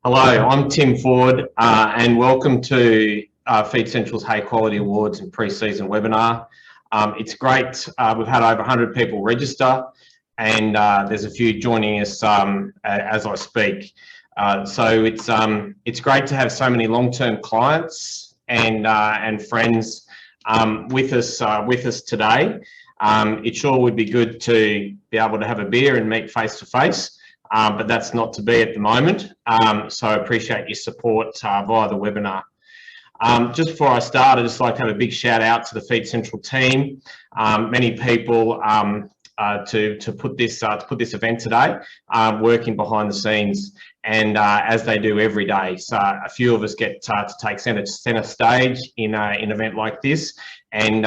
Hello, I'm Tim Ford and welcome to Feed Central's Hay Quality Awards and pre-season webinar. It's great, we've had over 100 people register and there's a few joining us as I speak. So it's great to have so many long-term clients and friends with us today. It sure would be good to be able to have a beer and meet face to face. But that's not to be at the moment. So I appreciate your support via the webinar. Just before I start, I'd just like to have a big shout out to the Feed Central team. Many people to put this event today, working behind the scenes, and as they do every day. So a few of us get to take center stage in an event like this, and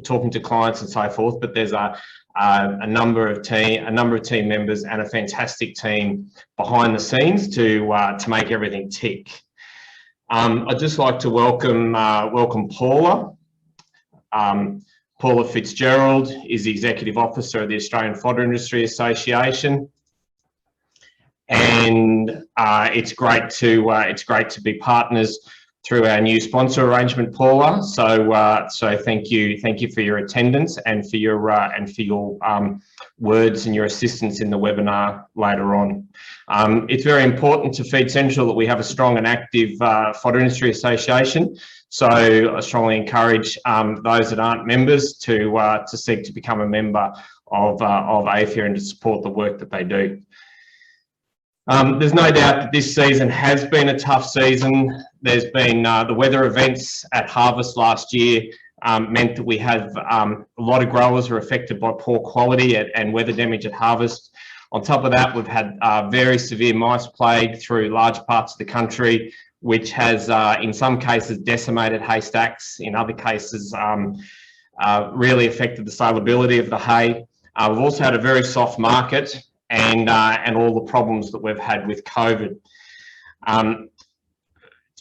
talking to clients and so forth. But there's a number of team members and a fantastic team behind the scenes to make everything tick. I'd just like to welcome Paula. Paula Fitzgerald is the Executive Officer of the Australian Fodder Industry Association, and it's great to be partners through our new sponsor arrangement, Paula. So thank you for your attendance and for your words and your assistance in the webinar later on. It's very important to Feed Central that we have a strong and active Fodder Industry Association. So I strongly encourage those that aren't members to seek to become a member of AFIA and to support the work that they do. There's no doubt that this season has been a tough season. There's been the weather events at harvest last year meant that we have a lot of growers were affected by poor quality and weather damage at harvest. On top of that, we've had very severe mice plague through large parts of the country, which has in some cases decimated haystacks, in other cases really affected the saleability of the hay. We've also had a very soft market, and all the problems that we've had with COVID.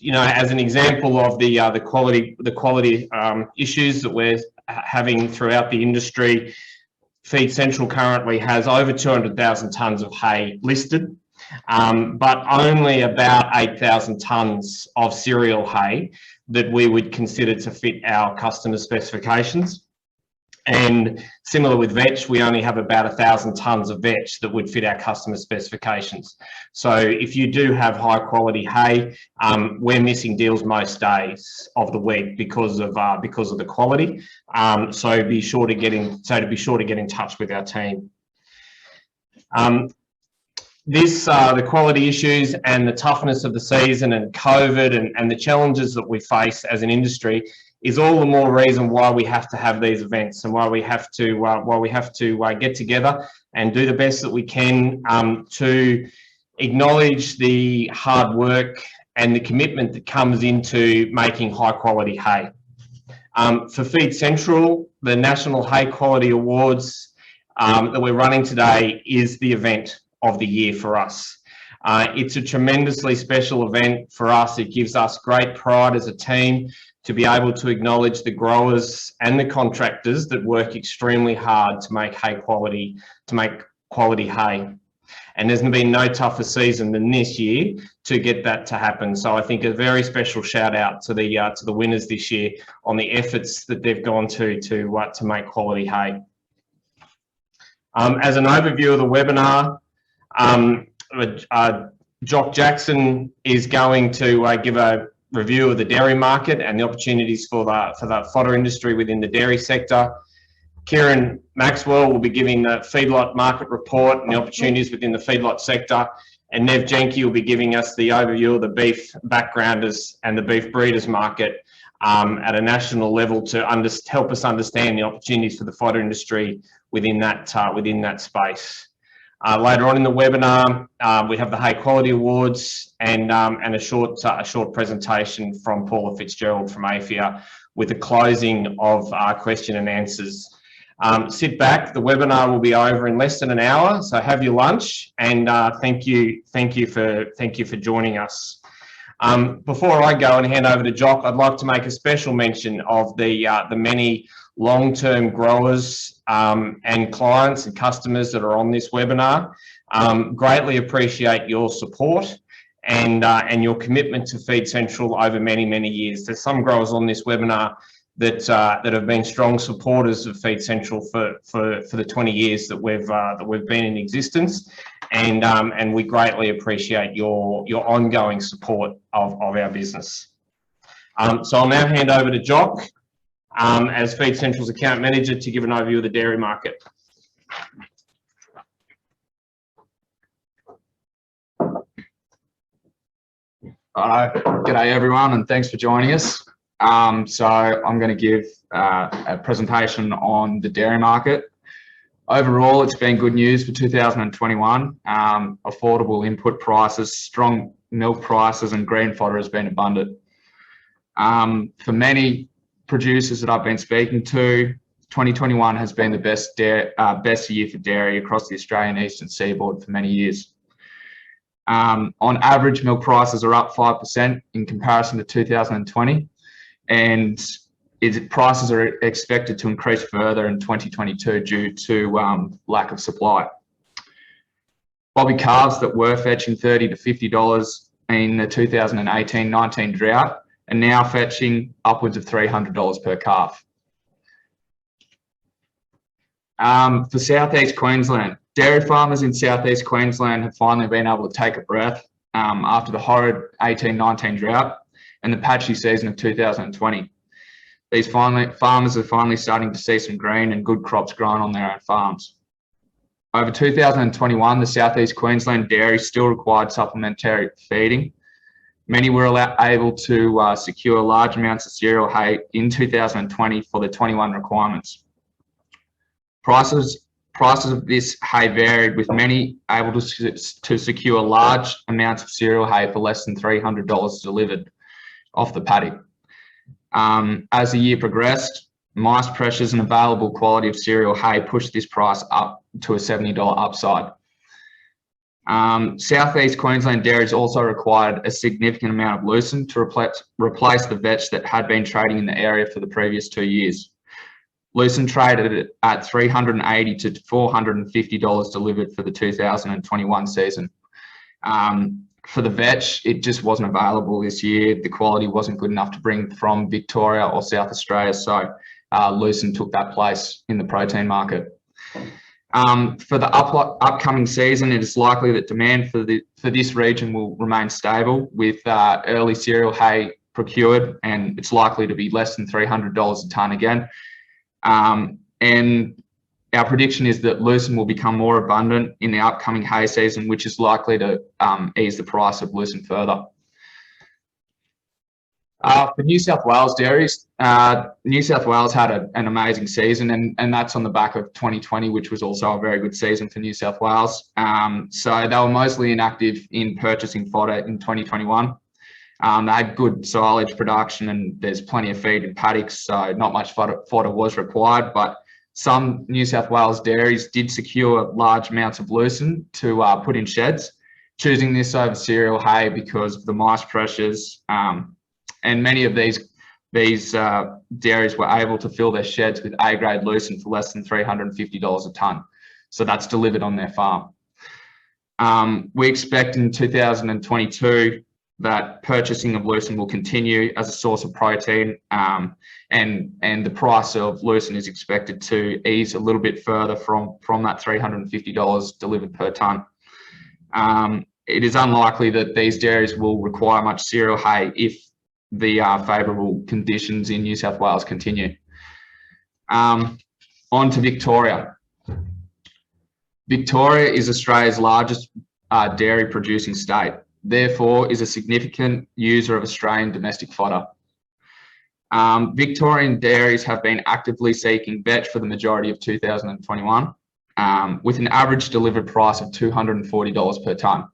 You know, as an example of the quality issues that we're having throughout the industry, Feed Central currently has over 200,000 tonnes of hay listed, but only about 8,000 tonnes of cereal hay that we would consider to fit our customer specifications. And similar with vetch, we only have about 1,000 tonnes of vetch that would fit our customer specifications. So if you do have high quality hay, we're missing deals most days of the week because of the quality. So be sure to get in touch with our team. The quality issues and the toughness of the season and COVID and the challenges that we face as an industry is all the more reason why we have to have these events and why we have to get together and do the best that we can to acknowledge the hard work and the commitment that comes into making high quality hay. For Feed Central, the National Hay Quality Awards that we're running today is the event of the year for us. It's a tremendously special event for us. It gives us great pride as a team to be able to acknowledge the growers and the contractors that work extremely hard to make quality hay. And there's been no tougher season than this year to get that to happen. So I think a very special shout out to the winners this year on the efforts that they've gone to make quality hay. As an overview of the webinar, Jock Jackson is going to give a review of the dairy market and the opportunities for the fodder industry within the dairy sector. Kieran Maxwell will be giving the feedlot market report and the opportunities within the feedlot sector, and Nev Jenke will be giving us the overview of the beef backgrounders and the beef breeders market at a national level to help us understand the opportunities for the fodder industry within that space. Later on in the webinar, we have the Hay Quality Awards and a short presentation from Paula Fitzgerald from AFIA with a closing of question and answers. Sit back, the webinar will be over in less than an hour, so have your lunch, and thank you for joining us. Before I go and hand over to Jock, I'd like to make a special mention of the many long-term growers and clients and customers that are on this webinar. Greatly appreciate your support and your commitment to Feed Central over many, many years. There's some growers on this webinar that have been strong supporters of Feed Central for the 20 years that we've been in existence, and we greatly appreciate your ongoing support of our business. So I'll now hand over to Jock as Feed Central's account manager to give an overview of the dairy market. G'day everyone, and thanks for joining us. So I'm going to give a presentation on the dairy market. Overall, it's been good news for 2021. Affordable input prices, strong milk prices, and green fodder has been abundant. For many producers that I've been speaking to, 2021 has been the best year for dairy across the Australian Eastern Seaboard for many years. On average, milk prices are up 5% in comparison to 2020, and prices are expected to increase further in 2022 due to lack of supply. Bobby calves that were fetching $30 to $50 in the 2018-19 drought are now fetching upwards of $300 per calf. For Southeast Queensland, dairy farmers in Southeast Queensland have finally been able to take a breath after the horrid 18-19 drought and the patchy season of 2020. These farmers are finally starting to see some green and good crops grown on their own farms. Over 2021, the Southeast Queensland dairies still required supplementary feeding. Many were able to secure large amounts of cereal hay in 2020 for the 21 requirements. Prices of this hay varied, with many able to secure large amounts of cereal hay for less than $300 delivered off the paddock. As the year progressed, mice pressures and available quality of cereal hay pushed this price up to a $70 upside. Southeast Queensland dairies also required a significant amount of lucerne to replace the vetch that had been trading in the area for the previous 2 years. Lucerne traded at $380 to $450 delivered for the 2021 season. For the vetch, it just wasn't available this year. The quality wasn't good enough to bring from Victoria or South Australia, so lucerne took that place in the protein market. For the upcoming season, it is likely that demand for this region will remain stable, with early cereal hay procured, and it's likely to be less than $300 a tonne again. And our prediction is that lucerne will become more abundant in the upcoming hay season, which is likely to ease the price of lucerne further. For New South Wales dairies, New South Wales had an amazing season, and that's on the back of 2020, which was also a very good season for New South Wales. So they were mostly inactive in purchasing fodder in 2021. They had good silage production, and there's plenty of feed in paddocks, so not much fodder was required, but some New South Wales dairies did secure large amounts of lucerne to put in sheds, choosing this over cereal hay because of the mice pressures, and many of these dairies were able to fill their sheds with A-grade lucerne for less than $350 a tonne, so that's delivered on their farm. We expect in 2022 that purchasing of lucerne will continue as a source of protein, and the price of lucerne is expected to ease a little bit further from that $350 delivered per tonne. It is unlikely that these dairies will require much cereal hay if the favourable conditions in New South Wales continue. On to Victoria. Victoria is Australia's largest dairy producing state, therefore is a significant user of Australian domestic fodder. Victorian dairies have been actively seeking vetch for the majority of 2021, with an average delivered price of $240 per tonne.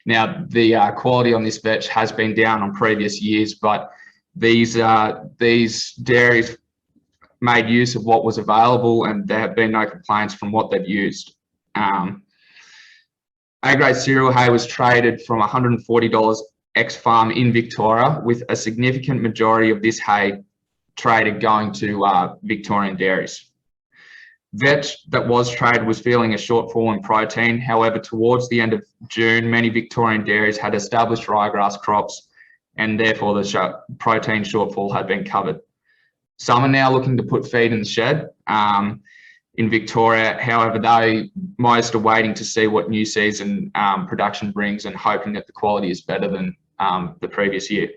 Now, the quality on this vetch has been down on previous years, but these dairies made use of what was available, and there have been no complaints from what they've used. A-grade cereal hay was traded from $140 ex-farm in Victoria, with a significant majority of this hay traded going to Victorian dairies. Veg that was traded was feeling a shortfall in protein. However, towards the end of June, many Victorian dairies had established ryegrass crops, and therefore the protein shortfall had been covered. Some are now looking to put feed in the shed in Victoria. However, most are waiting to see what new season production brings and hoping that the quality is better than the previous year.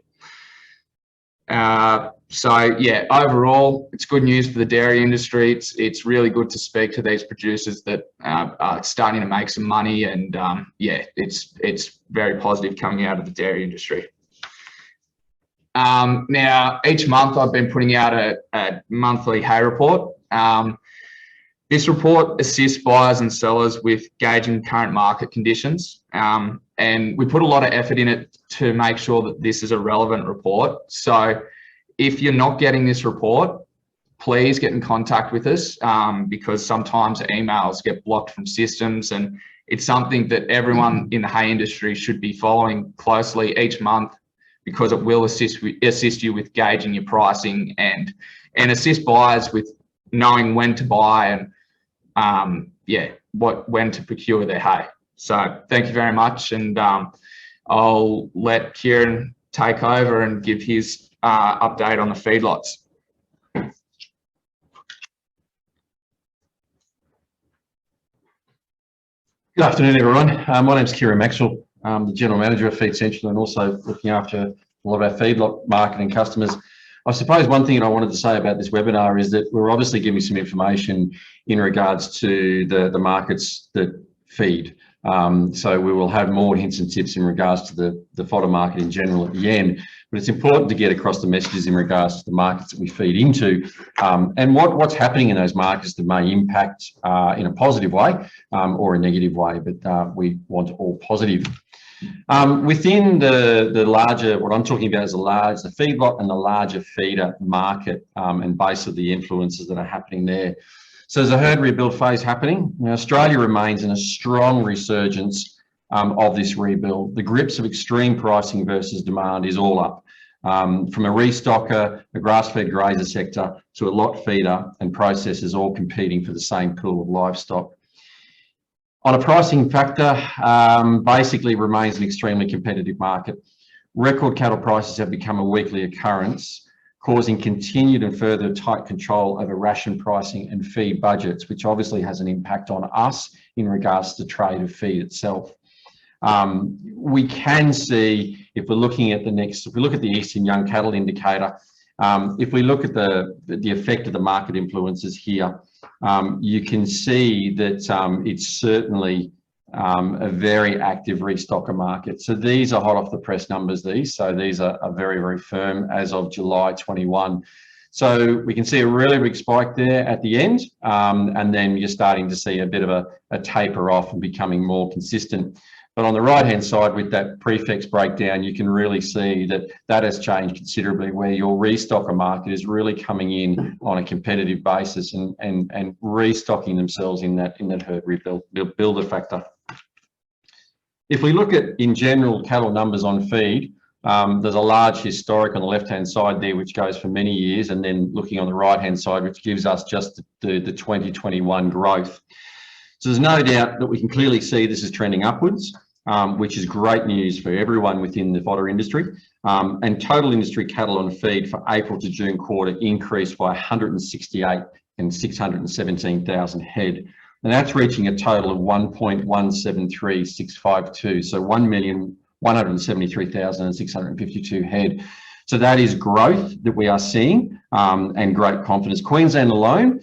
So yeah, overall, it's good news for the dairy industry. It's really good to speak to these producers that are starting to make some money, and yeah, it's very positive coming out of the dairy industry. Now, each month I've been putting out a monthly hay report. This report assists buyers and sellers with gauging current market conditions, and we put a lot of effort in it to make sure that this is a relevant report. So if you're not getting this report, please get in contact with us, because sometimes emails get blocked from systems, and it's something that everyone in the hay industry should be following closely each month, because it will assist you with gauging your pricing and assist buyers with knowing when to buy and yeah, when to procure their hay. So thank you very much, and I'll let Kieran take over and give his update on the feedlots. Good afternoon, everyone. My name's Kieran Maxwell. I'm the General Manager of Feed Central and also looking after a lot of our feedlot marketing customers. I suppose one thing that I wanted to say about this webinar is that we're obviously giving some information in regards to the markets that feed. So we will have more hints and tips in regards to the fodder market in general at the end, but it's important to get across the messages in regards to the markets that we feed into, and what's happening in those markets that may impact in a positive way or a negative way, but we want all positive. Within the larger, what I'm talking about is the feedlot and the larger feeder market, and basically the influences that are happening there. So there's a herd rebuild phase happening. Now, Australia remains in a strong resurgence of this rebuild. The grips of extreme pricing versus demand is all up. From a restocker, a grass-fed grazer sector, to a lot feeder and processors, all competing for the same pool of livestock. On a pricing factor, basically remains an extremely competitive market. Record cattle prices have become a weekly occurrence, causing continued and further tight control over ration pricing and feed budgets, which obviously has an impact on us in regards to trade of feed itself. We can see, if we're looking at if we look at the Eastern Young Cattle Indicator, if we look at the effect of the market influences here, you can see that it's certainly a very active restocker market. So these are hot off the press numbers, so these are very, very firm as of July 21. So we can see a really big spike there at the end, and then you're starting to see a bit of a taper off and becoming more consistent. But on the right-hand side with that prefix breakdown, you can really see that has changed considerably, where your restocker market is really coming in on a competitive basis and restocking themselves in that herd rebuilder factor. If we look at, in general, cattle numbers on feed, there's a large historic on the left-hand side there, which goes for many years, and then looking on the right-hand side, which gives us just the 2021 growth. So there's no doubt that we can clearly see this is trending upwards, which is great news for everyone within the fodder industry. And total industry cattle on feed for April to June quarter increased by 168 and 617,000 head. And that's reaching a total of 1.173652, so 1,173,652 head. So that is growth that we are seeing, and great confidence. Queensland alone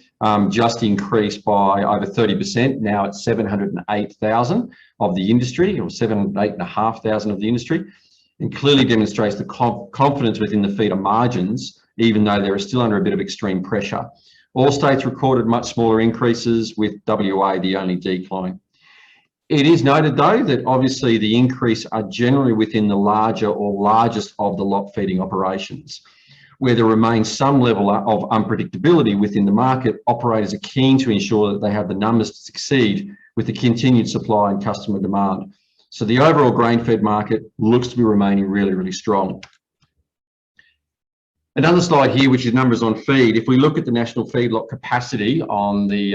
just increased by over 30%. Now it's 708,000 of the industry, or 708,500 of the industry, and clearly demonstrates the confidence within the feeder margins, even though they are still under a bit of extreme pressure. All states recorded much smaller increases, with WA the only decline. It is noted, though, that obviously the increase are generally within the larger or largest of the lot feeding operations. Where there remains some level of unpredictability within the market, operators are keen to ensure that they have the numbers to succeed with the continued supply and customer demand. So the overall grain fed market looks to be remaining really, really strong. Another slide here, which is numbers on feed. If we look at the national feedlot capacity on the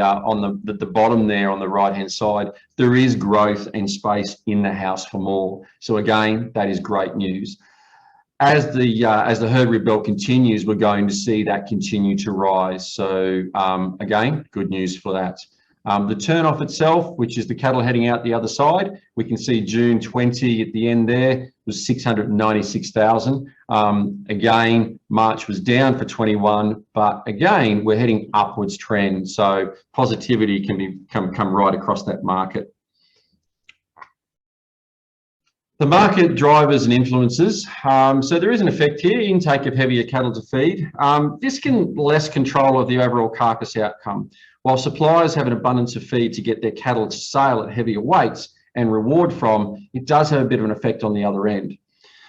bottom there on the right-hand side, there is growth and space in the house for more. So again, that is great news. As the herd rebuild continues, we're going to see that continue to rise. So again, good news for that. The turn-off itself, which is the cattle heading out the other side, we can see June 20 at the end there was 696,000. Again, March was down for 21, but again, we're heading upwards trend. So positivity can come right across that market. The market drivers and influences. So there is an effect here, intake of heavier cattle to feed. This can less control of the overall carcass outcome. While suppliers have an abundance of feed to get their cattle to sale at heavier weights and reward from, it does have a bit of an effect on the other end.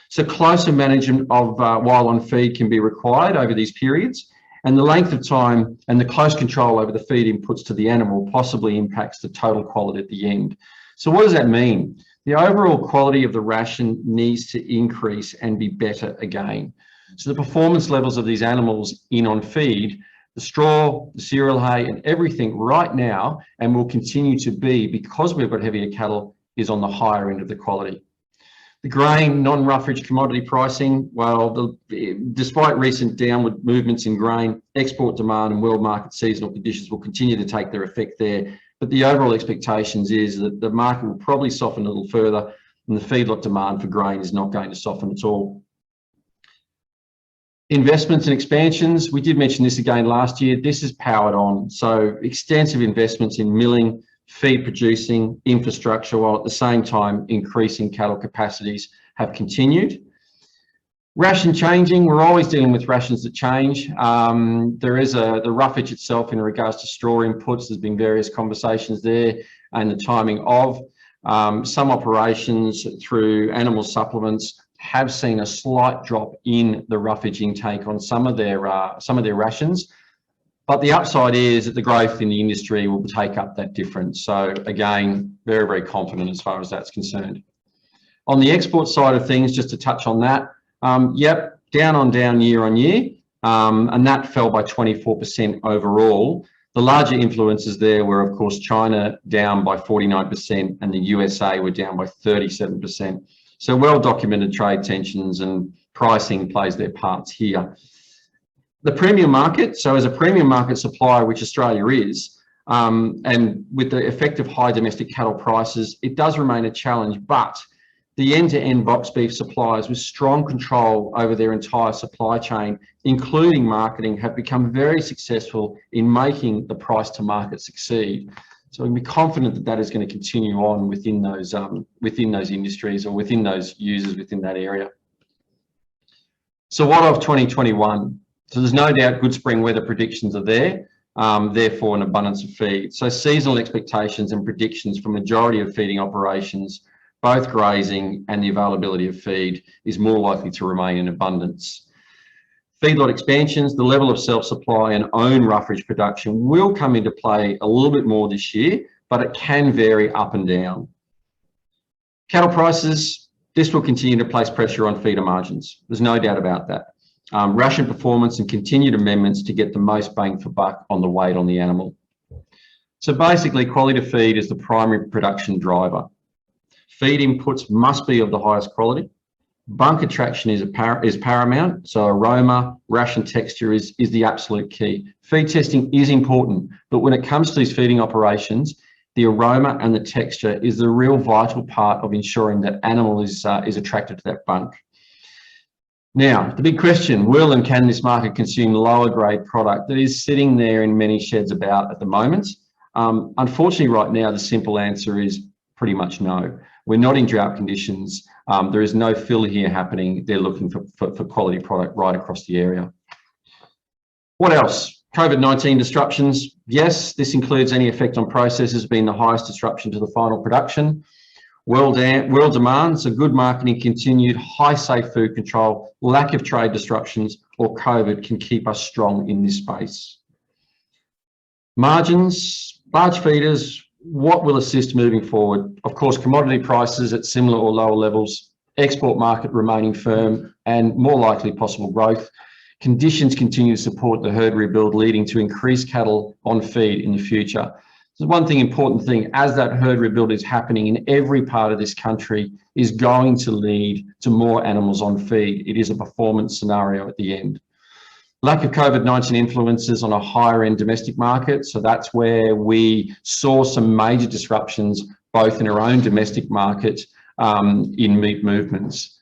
So closer management of while on feed can be required over these periods, and the length of time and the close control over the feed inputs to the animal possibly impacts the total quality at the end. So what does that mean? The overall quality of the ration needs to increase and be better again. So the performance levels of these animals in on feed, the straw, the cereal hay and everything right now, and will continue to be because we've got heavier cattle, is on the higher end of the quality. The grain non-roughage commodity pricing, well, despite recent downward movements in grain, export demand and world market seasonal conditions will continue to take their effect there. But the overall expectations is that the market will probably soften a little further and the feedlot demand for grain is not going to soften at all. Investments and expansions, we did mention this again last year, this is powered on. So extensive investments in milling, feed producing, infrastructure, while at the same time increasing cattle capacities have continued. Ration changing, we're always dealing with rations that change. There is the roughage itself in regards to straw inputs, there's been various conversations there and the timing of. Some operations through animal supplements have seen a slight drop in the roughage intake on some of their rations, but the upside is that the growth in the industry will take up that difference. So again, very, very confident as far as that's concerned. On the export side of things, just to touch on that, yep, down on down year on year, and that fell by 24% overall. The larger influences there were, of course, China down by 49% and the USA were down by 37%. So well-documented trade tensions and pricing plays their parts here. The premium market, so as a premium market supplier, which Australia is, and with the effect of high domestic cattle prices, it does remain a challenge, but the end-to-end box beef suppliers with strong control over their entire supply chain, including marketing, have become very successful in making the price to market succeed. So we can be confident that that is going to continue on within those industries or within those users within that area. So what of 2021? So there's no doubt good spring weather predictions are there, therefore an abundance of feed. So seasonal expectations and predictions for majority of feeding operations, both grazing and the availability of feed, is more likely to remain in abundance. Feedlot expansions, the level of self-supply and own roughage production will come into play a little bit more this year, but it can vary up and down. Cattle prices, this will continue to place pressure on feeder margins. There's no doubt about that. Ration performance and continued amendments to get the most bang for buck on the weight on the animal. So basically, quality of feed is the primary production driver. Feed inputs must be of the highest quality. Bunk attraction is paramount, so aroma, ration texture is the absolute key. Feed testing is important, but when it comes to these feeding operations, the aroma and the texture is the real vital part of ensuring that animal is attracted to that bunk. Now, the big question, will and can this market consume lower grade product that is sitting there in many sheds about at the moment? Unfortunately, right now, the simple answer is pretty much no. We're not in drought conditions. There is no fill here happening. They're looking for quality product right across the area. What else? COVID-19 disruptions. Yes, this includes any effect on processes being the highest disruption to the final production. World demand, so good marketing continued, high safe food control, lack of trade disruptions, or COVID can keep us strong in this space. Margins, large feeders, what will assist moving forward? Of course, commodity prices at similar or lower levels, export market remaining firm and more likely possible growth. Conditions continue to support the herd rebuild, leading to increased cattle on feed in the future. So one important thing, as that herd rebuild is happening in every part of this country, is going to lead to more animals on feed. It is a performance scenario at the end. Lack of COVID-19 influences on a higher end domestic market. So that's where we saw some major disruptions, both in our own domestic market in meat movements.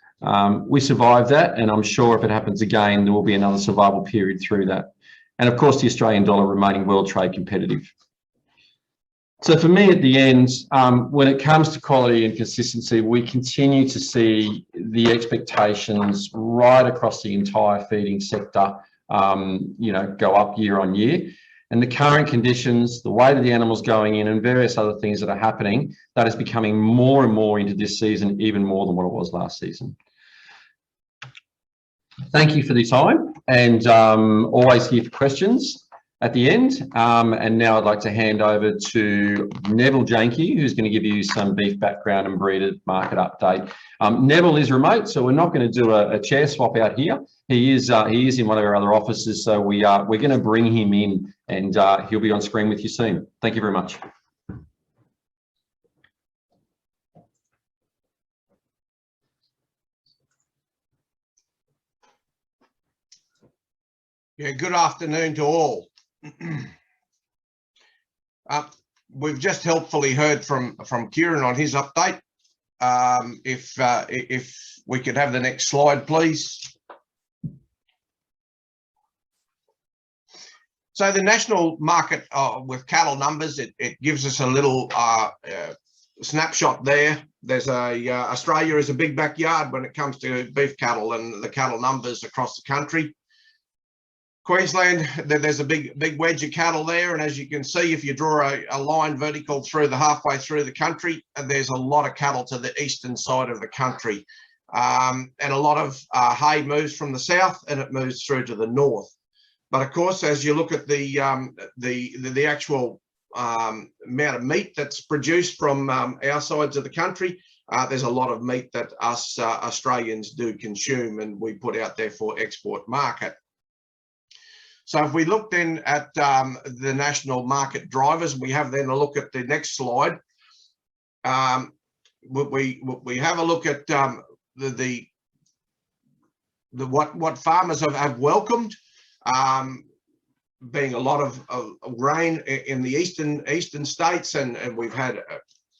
We survived that, and I'm sure if it happens again, there will be another survival period through that. And of course, the Australian dollar remaining world trade competitive. So for me at the end, when it comes to quality and consistency, we continue to see the expectations right across the entire feeding sector, go up year on year. And the current conditions, the weight of the animals going in and various other things that are happening, that is becoming more and more into this season, even more than what it was last season. Thank you for the time, and always here for questions at the end. And now I'd like to hand over to Neville Janke, who's going to give you some beef background and breeder market update. Neville is remote, so we're not going to do a chair swap out here. He is in one of our other offices, so we're going to bring him in, and he'll be on screen with you soon. Thank you very much. Yeah, good afternoon to all. We've just helpfully heard from Kieran on his update. If we could have the next slide, please. So the national market with cattle numbers, it gives us a little snapshot there. There's Australia is a big backyard when it comes to beef cattle and the cattle numbers across the country. Queensland, there's a big wedge of cattle there, and as you can see, if you draw a line vertical through the halfway through the country, there's a lot of cattle to the eastern side of the country, and a lot of hay moves from the south and it moves through to the north. But of course, as you look at the actual amount of meat that's produced from our sides of the country, there's a lot of meat that us Australians do consume, and we put out there for export market. So if we look then at the national market drivers, we have then a look at the next slide. We have a look at what farmers have welcomed, being a lot of rain in the eastern states, and we've had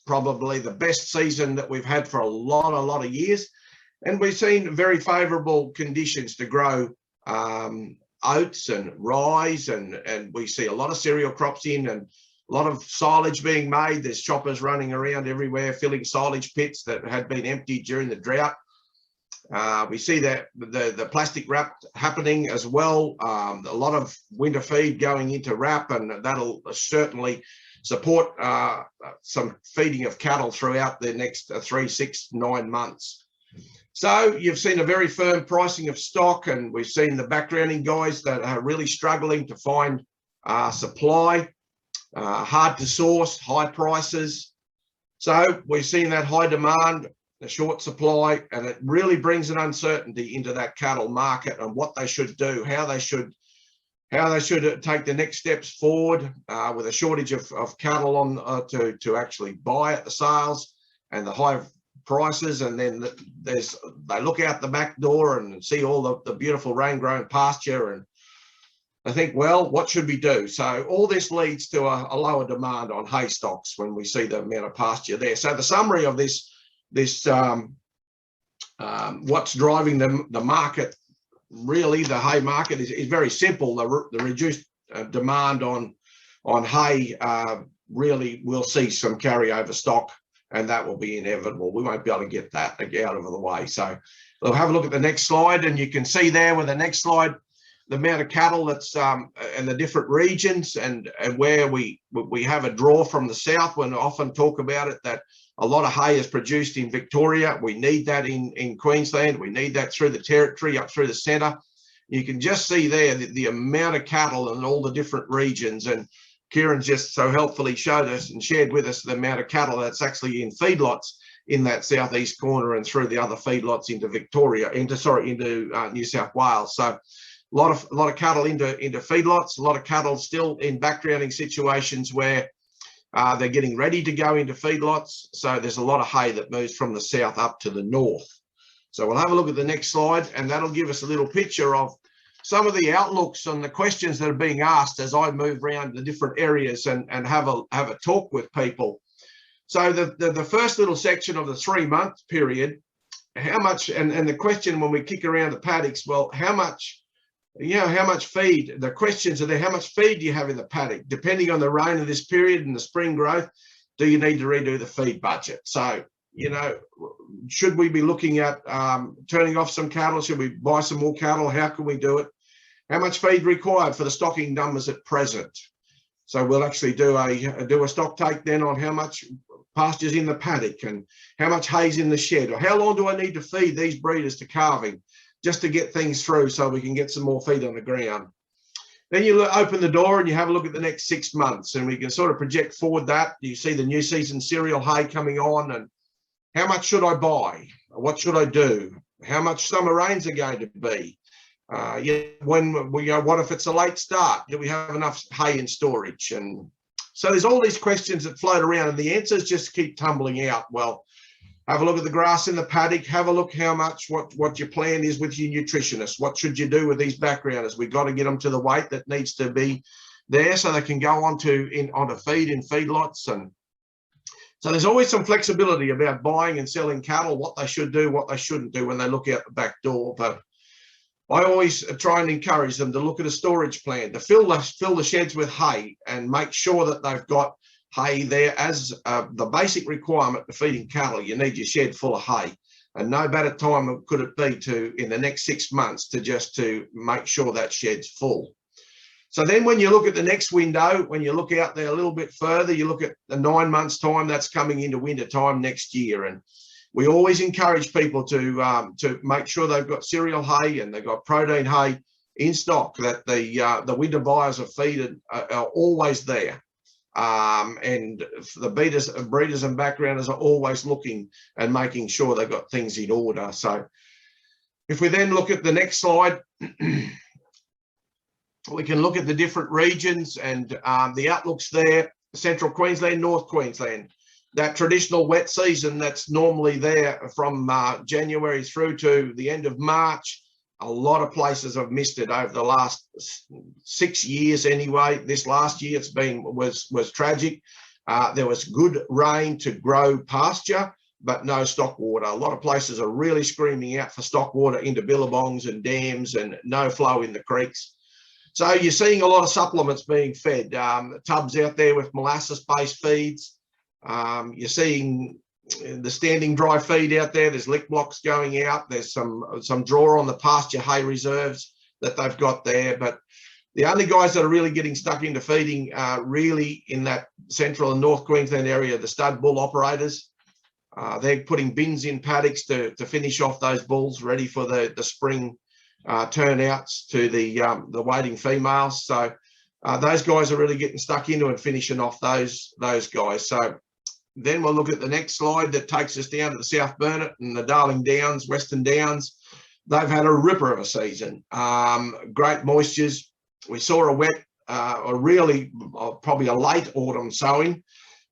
probably the best season that we've had for a lot of years, and we've seen very favourable conditions to grow oats and rye, and we see a lot of cereal crops in, and a lot of silage being made. There's choppers running around everywhere filling silage pits that had been emptied during the drought. We see that the plastic wrap happening as well. A lot of winter feed going into wrap, and that'll certainly support some feeding of cattle throughout the next 3, 6, 9 months. So you've seen a very firm pricing of stock, and we've seen the backgrounding guys that are really struggling to find supply, hard to source, high prices. So we've seen that high demand, the short supply, and it really brings an uncertainty into that cattle market and what they should do, how they should take the next steps forward with a shortage of cattle on to actually buy at the sales and the high prices. And then they look out the back door and see all the beautiful rain-grown pasture, and I think, well, what should we do? So all this leads to a lower demand on hay stocks when we see the amount of pasture there. So the summary of this what's driving the market, really the hay market, is very simple. The reduced demand on hay really will see some carryover stock, and that will be inevitable. We won't be able to get that out of the way. So we'll have a look at the next slide, and you can see there with the next slide the amount of cattle that's and the different regions, and where we have a draw from the south. When I often talk about it, that a lot of hay is produced in Victoria. We need that in Queensland. We need that through the territory, up through the centre. You can just see there the amount of cattle in all the different regions, and Kieran just so helpfully showed us and shared with us the amount of cattle that's actually in feedlots in that southeast corner and through the other feedlots into Victoria, into New South Wales. So A lot of cattle into feedlots, a lot of cattle still in backgrounding situations where they're getting ready to go into feedlots. So there's a lot of hay that moves from the south up to the north. So we'll have a look at the next slide, and that'll give us a little picture of some of the outlooks and the questions that are being asked as I move around the different areas and have a talk with people. So the first little section of the 3-month period, how much, and the question when we kick around the paddocks, well, how much feed, the questions are there, how much feed do you have in the paddock? Depending on the rain of this period and the spring growth, do you need to redo the feed budget? So, should we be looking at turning off some cattle? Should we buy some more cattle? How can we do it? How much feed required for the stocking numbers at present? So we'll actually do a stock take then on how much pasture's in the paddock and how much hay's in the shed, or how long do I need to feed these breeders to calving just to get things through so we can get some more feed on the ground. Then you open the door and you have a look at the next 6 months, and we can sort of project forward that. You see the new season cereal hay coming on, and how much should I buy? What should I do? How much summer rains are going to be? What if it's a late start? Do we have enough hay in storage? And so there's all these questions that float around, and the answers just keep tumbling out. Well, have a look at the grass in the paddock. Have a look how much, what your plan is with your nutritionist. What should you do with these backgrounders? We've got to get them to the weight that needs to be there so they can go onto feed in feedlots. And so there's always some flexibility about buying and selling cattle, what they should do, what they shouldn't do when they look out the back door. But I always try and encourage them to look at a storage plan, to fill the sheds with hay and make sure that they've got hay there as the basic requirement for feeding cattle. You need your shed full of hay, and no better time could it be in the next 6 months to make sure that shed's full. So then when you look at the next window, when you look out there a little bit further, you look at the 9 months time, that's coming into winter time next year. And we always encourage people to make sure they've got cereal hay and they've got protein hay in stock, that the winter buyers of feed are always there. And the breeders and backgrounders are always looking and making sure they've got things in order. So if we then look at the next slide, we can look at the different regions and the outlooks there. Central Queensland, North Queensland, that traditional wet season that's normally there from January through to the end of March. A lot of places have missed it over the last 6 years anyway. This last year was tragic. There was good rain to grow pasture, but no stock water. A lot of places are really screaming out for stock water into billabongs and dams, and no flow in the creeks. So you're seeing a lot of supplements being fed. Tubs out there with molasses-based feeds. You're seeing the standing dry feed out there. There's lick blocks going out. There's some draw on the pasture hay reserves that they've got there. But the only guys that are really getting stuck into feeding really in that central and North Queensland area, the stud bull operators. They're putting bins in paddocks to finish off those bulls ready for the spring turnouts to the waiting females. So those guys are really getting stuck into and finishing off those guys. So then we'll look at the next slide that takes us down to the South Burnett and the Darling Downs, Western Downs. They've had a ripper of a season. Great moistures. We saw a wet, probably a late autumn sowing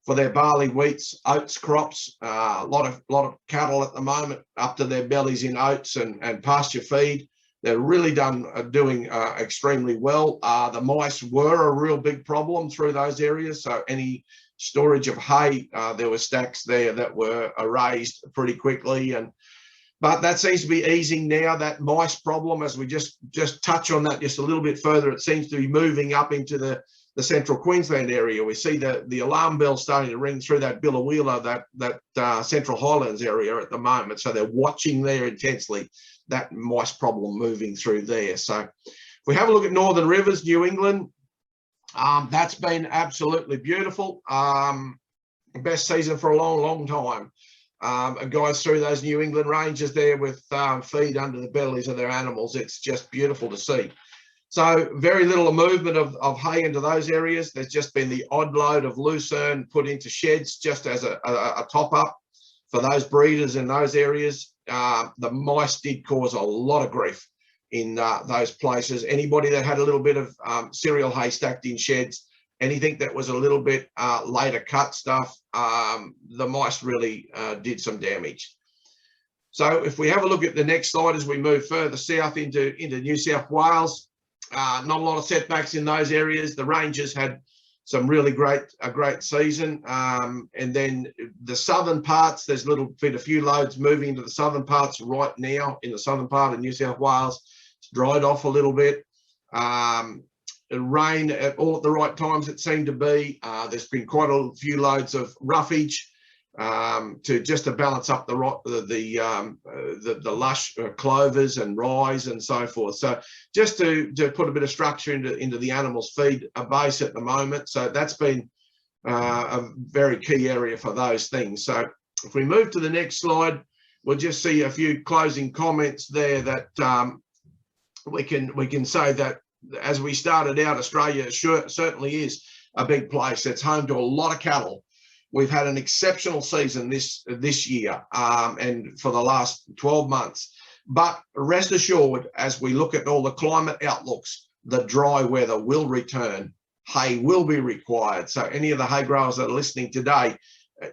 for their barley, wheats, oats crops. A lot of cattle at the moment up to their bellies in oats and pasture feed. They're really doing extremely well. The mice were a real big problem through those areas. So any storage of hay, there were stacks there that were erased pretty quickly. But that seems to be easing now, that mice problem, as we just touch on that just a little bit further. It seems to be moving up into the central Queensland area. We see the alarm bell starting to ring through that Billawheeler, that Central Highlands area at the moment. So they're watching there intensely, that mice problem moving through there. So if we have a look at Northern Rivers, New England, that's been absolutely beautiful. Best season for a long time. Guys through those New England ranges there with feed under the bellies of their animals. It's just beautiful to see. So very little movement of hay into those areas. There's just been the odd load of lucerne put into sheds just as a top up for those breeders in those areas. The mice did cause a lot of grief in those places. Anybody that had a little bit of cereal hay stacked in sheds, anything that was a little bit later cut stuff, the mice really did some damage. So if we have a look at the next slide as we move further south into New South Wales, not a lot of setbacks in those areas. The Rangers had some really great season, and then the southern parts, there's a few loads moving into the southern parts right now. In the southern part of New South Wales, it's dried off a little bit. Rain at all at the right times it seemed to be. There's been quite a few loads of roughage to balance up the lush clovers and rye and so forth. So just to put a bit of structure into the animals' feed base at the moment. So that's been a very key area for those things. So if we move to the next slide, we'll just see a few closing comments there that we can say that as we started out, Australia certainly is a big place. It's home to a lot of cattle. We've had an exceptional season this year and for the last 12 months. But rest assured, as we look at all the climate outlooks, the dry weather will return. Hay will be required. So any of the hay growers that are listening today,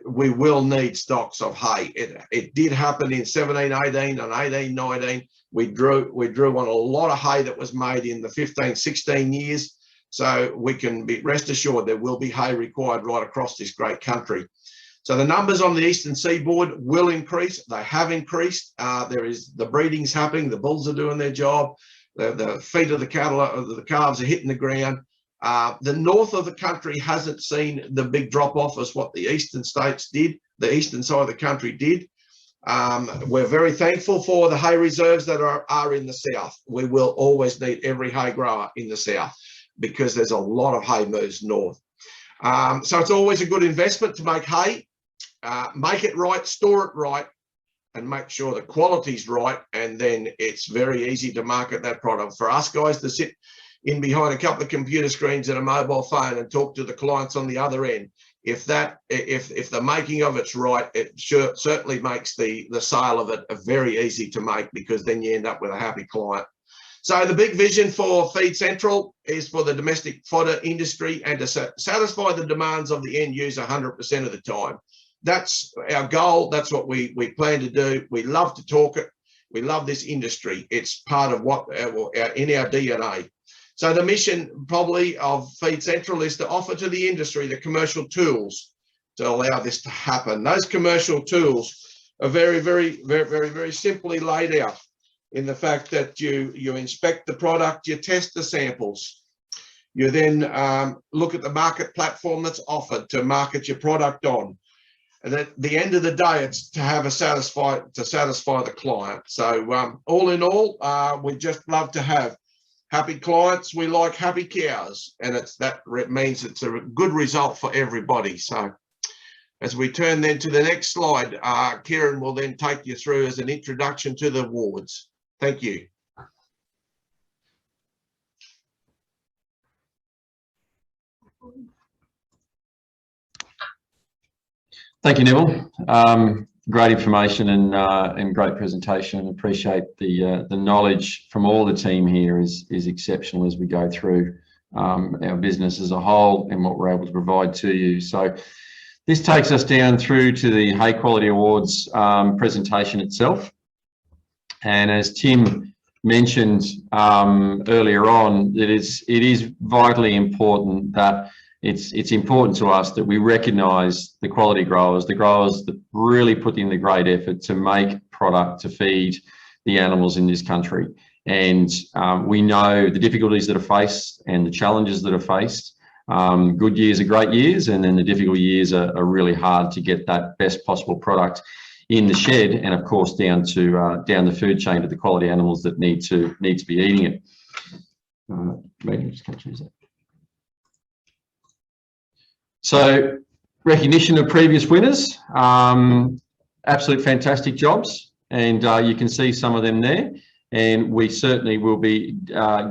we will need stocks of hay. It did happen in 17-18 and 18-19. We drew on a lot of hay that was made in the 15-16 years. So we can be rest assured there will be hay required right across this great country. So the numbers on the eastern seaboard will increase. They have increased. The breeding's happening. The bulls are doing their job. The feet of the cattle, the calves are hitting the ground. The north of the country hasn't seen the big drop off as what the eastern states did. The eastern side of the country did. We're very thankful for the hay reserves that are in the south. We will always need every hay grower in the south, because there's a lot of hay moves north. So it's always a good investment to make hay, make it right, store it right, and make sure the quality's right, and then it's very easy to market that product. For us guys to sit in behind a couple of computer screens and a mobile phone and talk to the clients on the other end, if the making of it's right, it certainly makes the sale of it very easy to make, because then you end up with a happy client. So the big vision for Feed Central is for the domestic fodder industry and to satisfy the demands of the end user 100% of the time. That's our goal. That's what we plan to do. We love to talk it. We love this industry. It's part of what in our DNA. So the mission probably of Feed Central is to offer to the industry the commercial tools to allow this to happen. Those commercial tools are very, very, very, very, very simply laid out in the fact that you inspect the product, you test the samples, you then look at the market platform that's offered to market your product on. And at the end of the day, it's to satisfy the client. So all in all, we just love to have happy clients. We like happy cows, and that means it's a good result for everybody. So as we turn then to the next slide, Kieran will then take you through as an introduction to the awards. Thank you. Thank you, Neville. Great information and great presentation. Appreciate the knowledge from all the team here is exceptional as we go through our business as a whole and what we're able to provide to you. So this takes us down through to the Hay Quality Awards presentation itself. And as Tim mentioned earlier on, it is vitally important that it's important to us that we recognise the quality growers, the growers that really put in the great effort to make product to feed the animals in this country. And we know the difficulties that are faced and the challenges that are faced. Good years are great years, and then the difficult years are really hard to get that best possible product in the shed, and of course down the food chain to the quality animals that need to be eating it. Maybe just can't choose that. So recognition of previous winners, absolute fantastic jobs, and you can see some of them there. And we certainly will be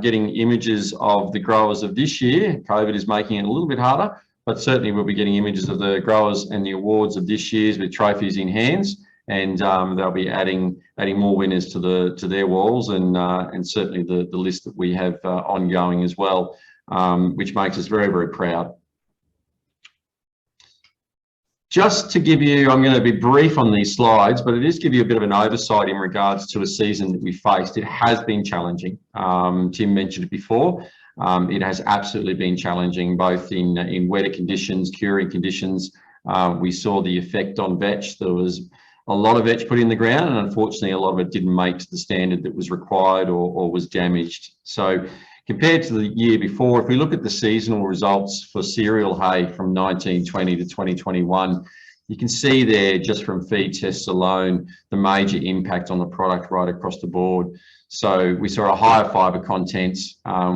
getting images of the growers of this year. COVID is making it a little bit harder, but certainly we'll be getting images of the growers and the awards of this year's with trophies in hands. and they'll be adding more winners to their walls, and certainly the list that we have ongoing as well, which makes us very, very proud. Just to give you, I'm going to be brief on these slides, but it is give you a bit of an oversight in regards to a season that we faced. It has been challenging. Tim mentioned it before. It has absolutely been challenging, both in wetter conditions, curing conditions. We saw the effect on vetch. There was a lot of vetch put in the ground, and unfortunately a lot of it didn't make to the standard that was required, or was damaged. So compared to the year before, if we look at the seasonal results for cereal hay from 1920 to 2021, you can see there, just from feed tests alone, the major impact on the product right across the board. So we saw a higher fibre content.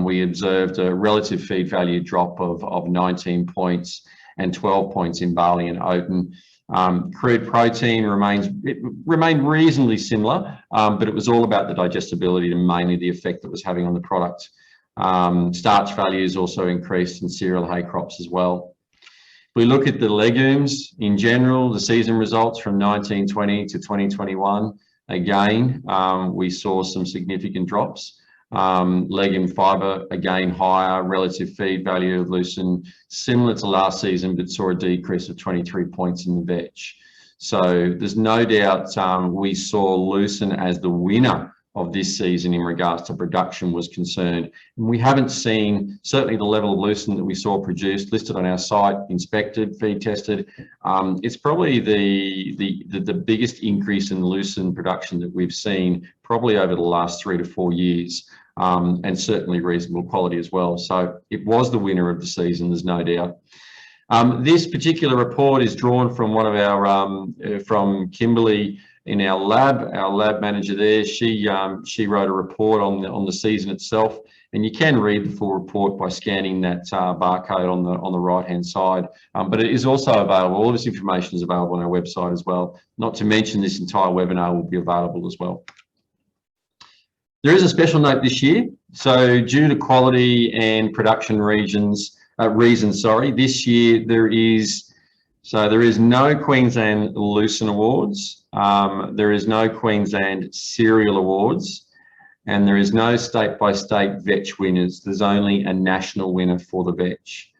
We observed a relative feed value drop of 19 points and 12 points in barley and oaten. Crude protein remained reasonably similar, but it was all about the digestibility and mainly the effect that was having on the product. Starch values also increased in cereal hay crops as well. If we look at the legumes in general, the season results from 1920 to 2021, again, we saw some significant drops. Legume fibre, again, higher. Relative feed value of lucerne, similar to last season, but saw a decrease of 23 points in the vetch. So there's no doubt we saw lucerne as the winner of this season in regards to production was concerned. And we haven't seen, certainly the level of lucerne that we saw produced, listed on our site, inspected, feed tested. It's probably the biggest increase in lucerne production that we've seen probably over the last 3 to 4 years, and certainly reasonable quality as well. So it was the winner of the season, there's no doubt. This particular report is drawn from one of our, from Kimberly in our lab manager there. She wrote a report on the season itself, and you can read the full report by scanning that barcode on the right hand side. But it is also available. All this information is available on our website as well. Not to mention, this entire webinar will be available as well. There is a special note this year. So due to quality and production reasons, this year there is no Queensland Lucerne Awards, there is no Queensland Cereal Awards, and there is no state-by-state vetch winners. There's only a national winner for the vetch.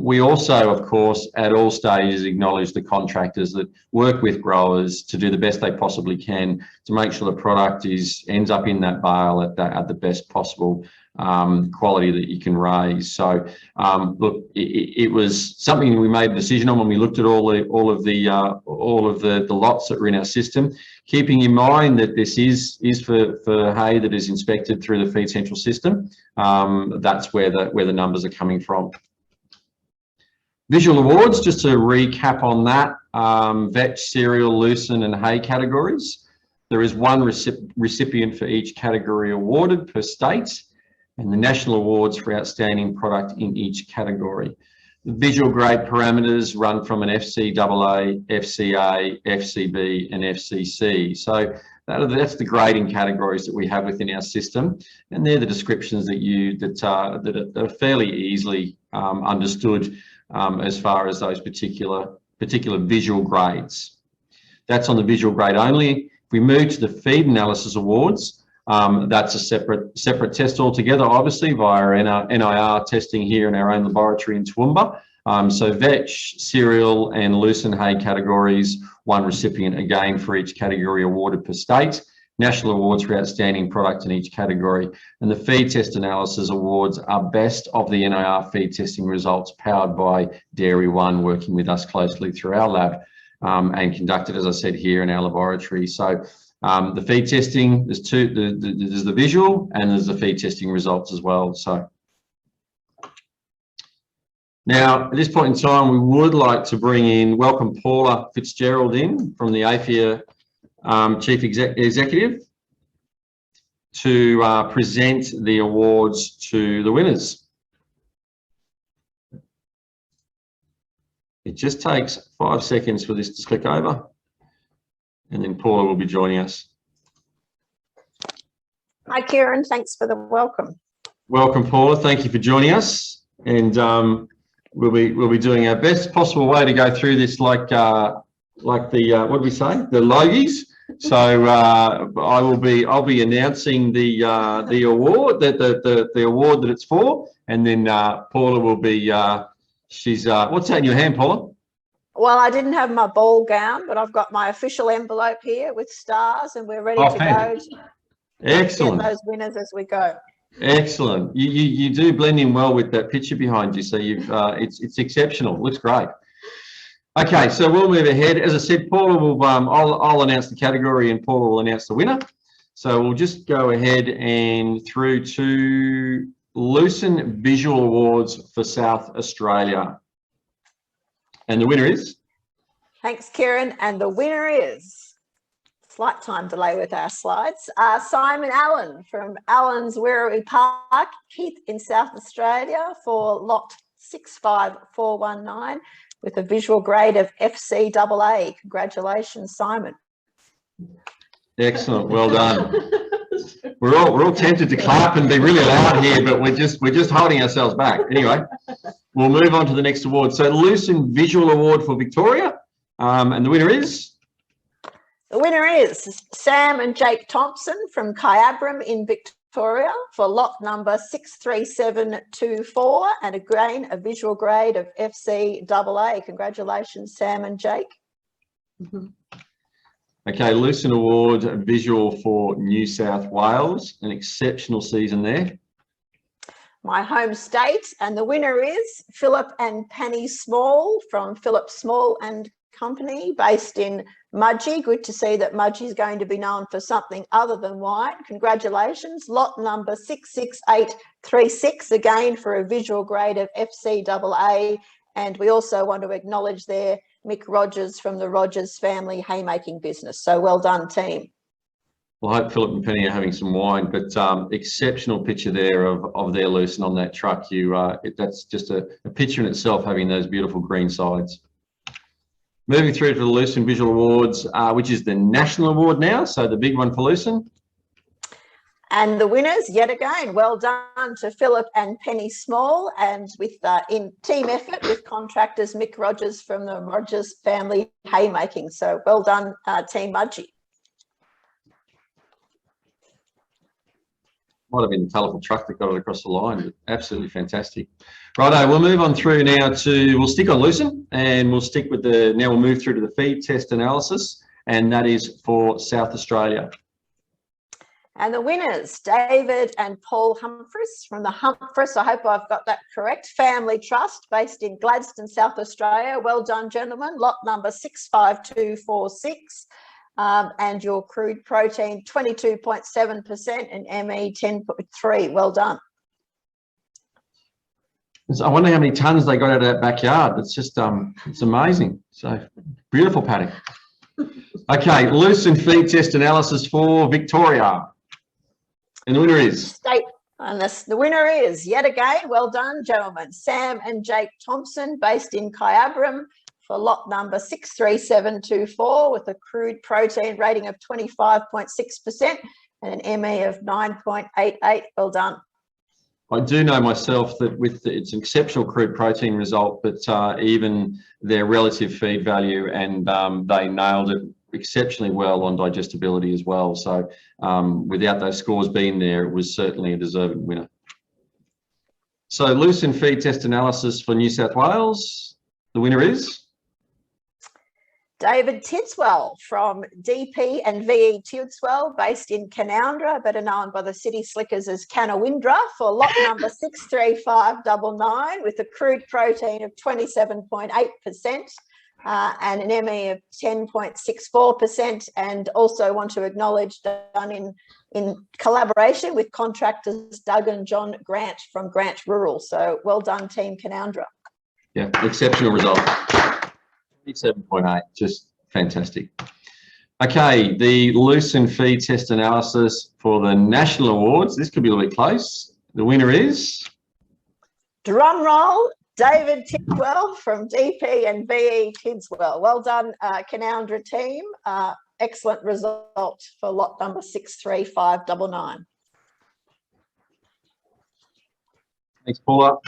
We also, of course, at all stages acknowledge the contractors that work with growers to do the best they possibly can to make sure the product ends up in that bale at the best possible quality that you can raise. So look, it was something we made a decision on when we looked at all of the lots that were in our system, keeping in mind that this is for hay that is inspected through the Feed Central system. That's where the numbers are coming from. Visual awards, just to recap on that, vetch, cereal, lucerne and hay categories. There is one recipient for each category awarded per state, and the national awards for outstanding product in each category. The visual grade parameters run from an FCAA, FCA, FCB and FCC. So that's the grading categories that we have within our system, and they're the descriptions that are fairly easily understood as far as those particular visual grades. That's on the visual grade only. If we move to the feed analysis awards, that's a separate test altogether, obviously via our NIR testing here in our own laboratory in Toowoomba. So vetch, cereal and lucerne hay categories, one recipient again for each category awarded per state. National awards for outstanding product in each category, and the feed test analysis awards are best of the NIR feed testing results powered by Dairy One, working with us closely through our lab and conducted, as I said, here in our laboratory. So the feed testing, there's there's the visual and there's the feed testing results as well. So now at this point in time, we would like to welcome Paula Fitzgerald in from the AFIA Chief Executive to present the awards to the winners. It just takes 5 seconds for this to click over, and then Paula will be joining us. Hi, Kieran. Thanks for the welcome. Welcome, Paula. Thank you for joining us, and we'll be doing our best possible way to go through this like like the what do we say? The Logies. So I'll be announcing the award the award that it's for, and then Paula will be she's what's that in your hand, Paula? Well, I didn't have my ball gown, but I've got my official envelope here with stars, and we're ready to go. Excellent. Get those winners as we go. Excellent. You do blend in well with that picture behind you, so you've it's exceptional. Looks great. Okay, so we'll move ahead. As I said, Paula will I'll announce the category and Paula will announce the winner. So we'll just go ahead and through to Lucent Visual Awards for South Australia. And the winner is? Thanks, Kieran. And the winner is, slight time delay with our slides, Simon Allen from Allen's Werribee Park, Keith in South Australia for lot 65419 with a visual grade of FCAA. Congratulations, Simon. Excellent, well done. We're all tempted to clap and be really loud here, but we're just holding ourselves back. Anyway, we'll move on to the next award. So Lucent Visual Award for Victoria, and the winner is? The winner is Sam and Jake Thompson from Kyabram in Victoria for lot number 63724 and again a visual grade of FCAA. Congratulations, Sam and Jake. Okay, Lucent Award Visual for New South Wales, an exceptional season there. My home state, and the winner is Philip and Penny Small from Philip Small and Company based in Mudgee. Good to see that Mudgee is going to be known for something other than wine. Congratulations. Lot number 66836 again for a visual grade of FCAA. And we also want to acknowledge there Mick Rogers from the Rogers family haymaking business. So well done, team. Well, I hope Philip and Penny are having some wine, but exceptional picture there of their Lucent on that truck. That's just a picture in itself, having those beautiful green sides. Moving through to the Lucent Visual Awards, which is the national award now, so the big one for Lucent. And the winners, yet again, well done to Philip and Penny Small, and with in team effort with contractors Mick Rogers from the Rogers family haymaking. So well done, Team Mudgee. Might have been the colourful truck that got it across the line, but absolutely fantastic. Righto, we'll move on through now we'll stick on Lucent, and we'll stick with now we'll move through to the feed test analysis, and that is for South Australia. And the winners, David and Paul Humphries from the Humphries, I hope I've got that correct, Family Trust based in Gladstone, South Australia. Well done, gentlemen. Lot number 65246. And your crude protein 22.7% and ME 10.3. Well done. I wonder how many tons they got out of that backyard. It's just it's amazing. So beautiful paddock. Okay, Lucent feed test analysis for Victoria. And the winner is? The winner is, yet again, well done, gentlemen, Sam and Jake Thompson based in Kyabram for lot number 63724 with a crude protein rating of 25.6% and an ME of 9.88. Well done. I do know myself that it's an exceptional crude protein result, but even their relative feed value, and they nailed it exceptionally well on digestibility as well. So without those scores being there, it was certainly a deserving winner. So Lucent feed test analysis for New South Wales. The winner is? David Tidswell from DP and VE Tidswell based in Canoundra, better known by the city slickers as Canawindra, for lot number 63599 with a crude protein of 27.8%. And an ME of 10.64%, and also want to acknowledge done in collaboration with contractors Doug and John Grant from Grant Rural. So well done, Team Canoundra. Yeah, exceptional result. 27.8, just fantastic. Okay, the Lucent feed test analysis for the national awards. This could be a little bit close. The winner is? Drum roll. David Tidswell from DP and VE Tidswell. Well done, Canoundra team. Excellent result for lot number 63599. Thanks, Paula.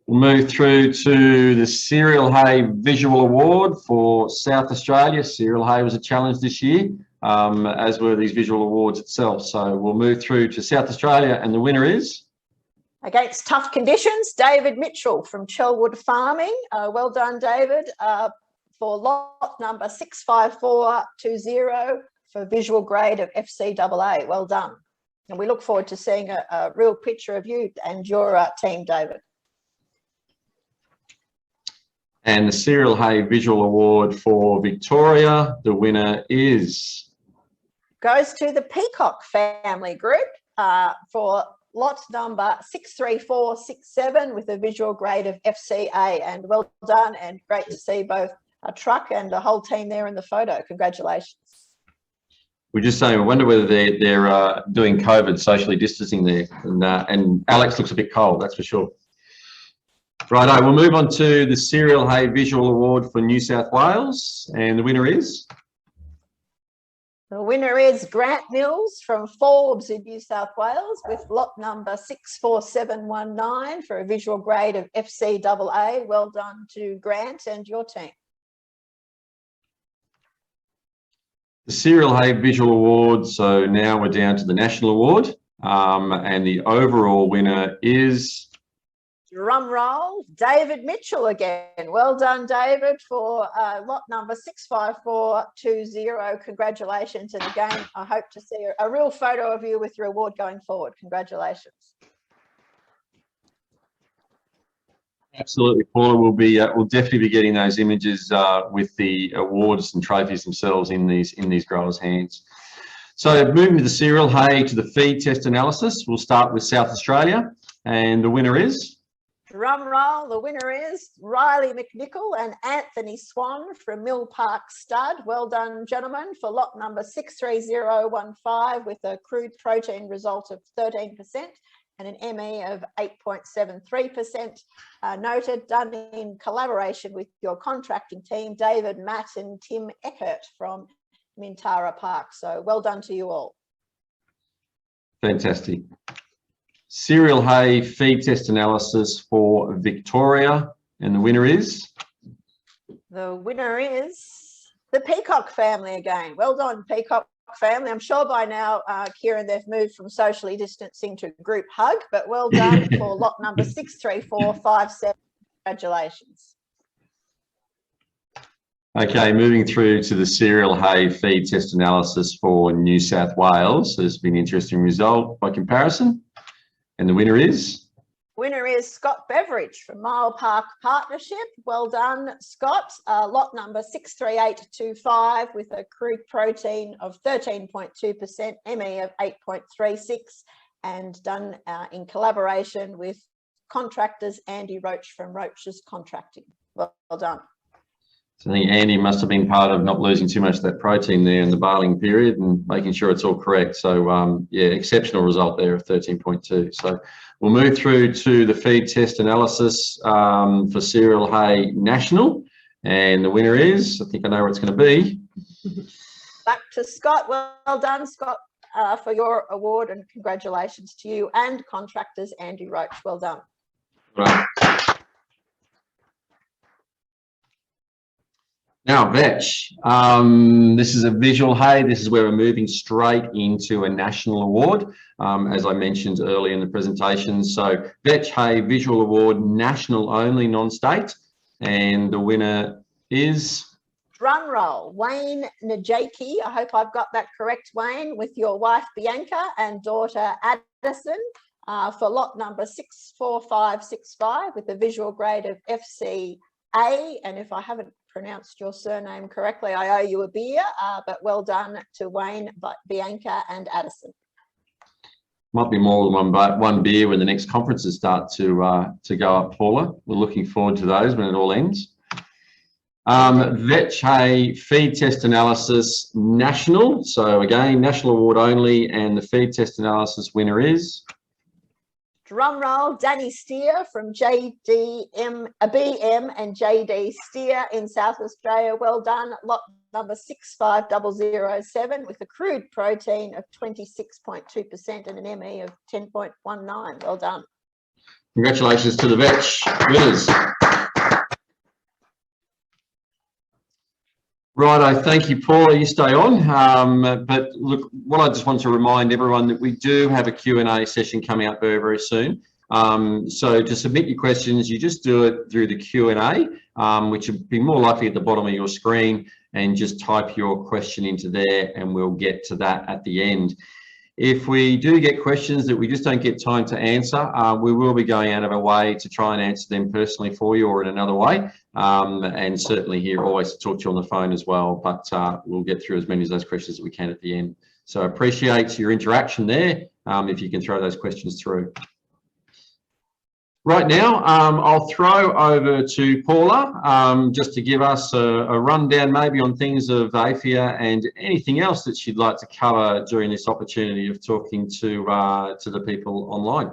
We'll move through to the Cereal Hay Visual Award for South Australia. Cereal Hay was a challenge this year, as were these visual awards itself. So we'll move through to South Australia, and the winner is? Against tough conditions, David Mitchell from Chelwood Farming. Well done, David, for lot number 65420 for visual grade of FCAA. Well done. And we look forward to seeing a real picture of you and your team, David. And the Cereal Hay Visual Award for Victoria, the winner is? Goes to the Peacock family group for lot number 63467 with a visual grade of FCA. And well done, and great to see both a truck and a whole team there in the photo. Congratulations. We're just saying, I wonder whether they're doing COVID socially distancing there. And Alex looks a bit cold, that's for sure. Righto, we'll move on to the Cereal Hay Visual Award for New South Wales, and the winner is? The winner is Grant Mills from Forbes in New South Wales with lot number 64719 for a visual grade of FCAA. Well done to Grant and your team. The Cereal Hay Visual Award, so now we're down to the National Award, and the overall winner is? Drum roll, David Mitchell again. Well done, David, for lot number 65420. Congratulations. And again, I hope to see a real photo of you with your award going forward. Congratulations. Absolutely, Paula. We'll definitely be getting those images with the awards and trophies themselves in these growers' hands. So moving to the cereal hay to the feed test analysis, we'll start with South Australia, and the winner is? Drum roll, the winner is Riley McNichol and Anthony Swan from Mill Park Stud. Well done, gentlemen, for lot number 63015 with a crude protein result of 13% and an ME of 8.73%. Noted, done in collaboration with your contracting team, David, Matt and Tim Eckert from Mintara Park. So well done to you all. Fantastic. Cereal hay feed test analysis for Victoria, and the winner is? The winner is the Peacock family again. Well done, Peacock family. I'm sure by now, Kieran, they've moved from socially distancing to group hug, but well done for lot number 63457. Congratulations. Okay, moving through to the cereal hay feed test analysis for New South Wales. There's been an interesting result by comparison. And the winner is? Winner is Scott Beveridge from Mile Park Partnership. Well done, Scott. Lot number 63825 with a crude protein of 13.2%, ME of 8.36, and done in collaboration with contractors Andy Roach from Roach's Contracting. Well done. So I think Andy must have been part of not losing too much of that protein there in the baling period and making sure it's all correct. So yeah, exceptional result there of 13.2. So we'll move through to the feed test analysis for cereal hay national, and the winner is, I think I know where it's going to be. Back to Scott. Well done, Scott, for your award, and congratulations to you and contractors Andy Roach. Well done. Right. Now, vetch, this is a visual hay. This is where we're moving straight into a national award, as I mentioned earlier in the presentation. So vetch hay visual award, national only, non-state, and the winner is? Drum roll, Wayne Najaki. I hope I've got that correct, Wayne, with your wife Bianca and daughter Addison for lot number 64565 with a visual grade of FCA. And if I haven't pronounced your surname correctly, I owe you a beer, but well done to Wayne, Bianca and Addison. Might be more than one beer when the next conferences start to go up, Paula. We're looking forward to those when it all ends. Vetch hay feed test analysis national. So again, national award only, and the feed test analysis winner is? Drum roll, Danny Steer from BM and JD Steer in South Australia. Well done. Lot number 65007 with a crude protein of 26.2% and an ME of 10.19. Well done. Congratulations to the Veg winners. Righto, thank you, Paula. You stay on. But look, what I just want to remind everyone that we do have a Q&A session coming up very, very soon. So to submit your questions, you just do it through the Q&A, which will be more likely at the bottom of your screen, and just type your question into there and we'll get to that at the end. If we do get questions that we just don't get time to answer, we will be going out of our way to try and answer them personally for you or in another way. And certainly here always to talk to you on the phone as well, but we'll get through as many of those questions as we can at the end. So I appreciate your interaction there, if you can throw those questions through. Right now, I'll throw over to Paula just to give us a rundown maybe on things of AFIA and anything else that she'd like to cover during this opportunity of talking to the people online.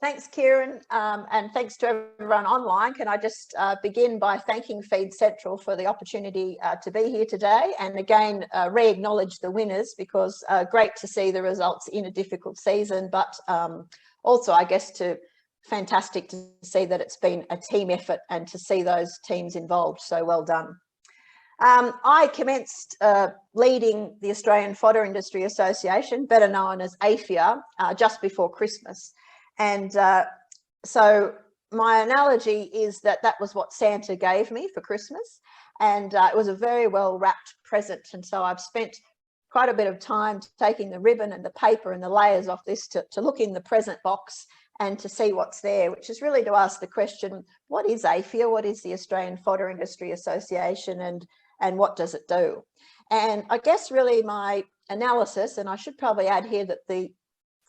Thanks, Kieran, and thanks to everyone online. Can I just begin by thanking Feed Central for the opportunity to be here today, and again re-acknowledge the winners, because great to see the results in a difficult season, but also I guess fantastic to see that it's been a team effort and to see those teams involved. So well done. I commenced leading the Australian Fodder Industry Association, better known as AFIA, just before Christmas. And so my analogy is that that was what Santa gave me for Christmas. And it was a very well wrapped present. And so I've spent quite a bit of time taking the ribbon and the paper and the layers off this to look in the present box and to see what's there, which is really to ask the question, what is AFIA? What is the Australian Fodder Industry Association, and what does it do? And I guess really my analysis, and I should probably add here that the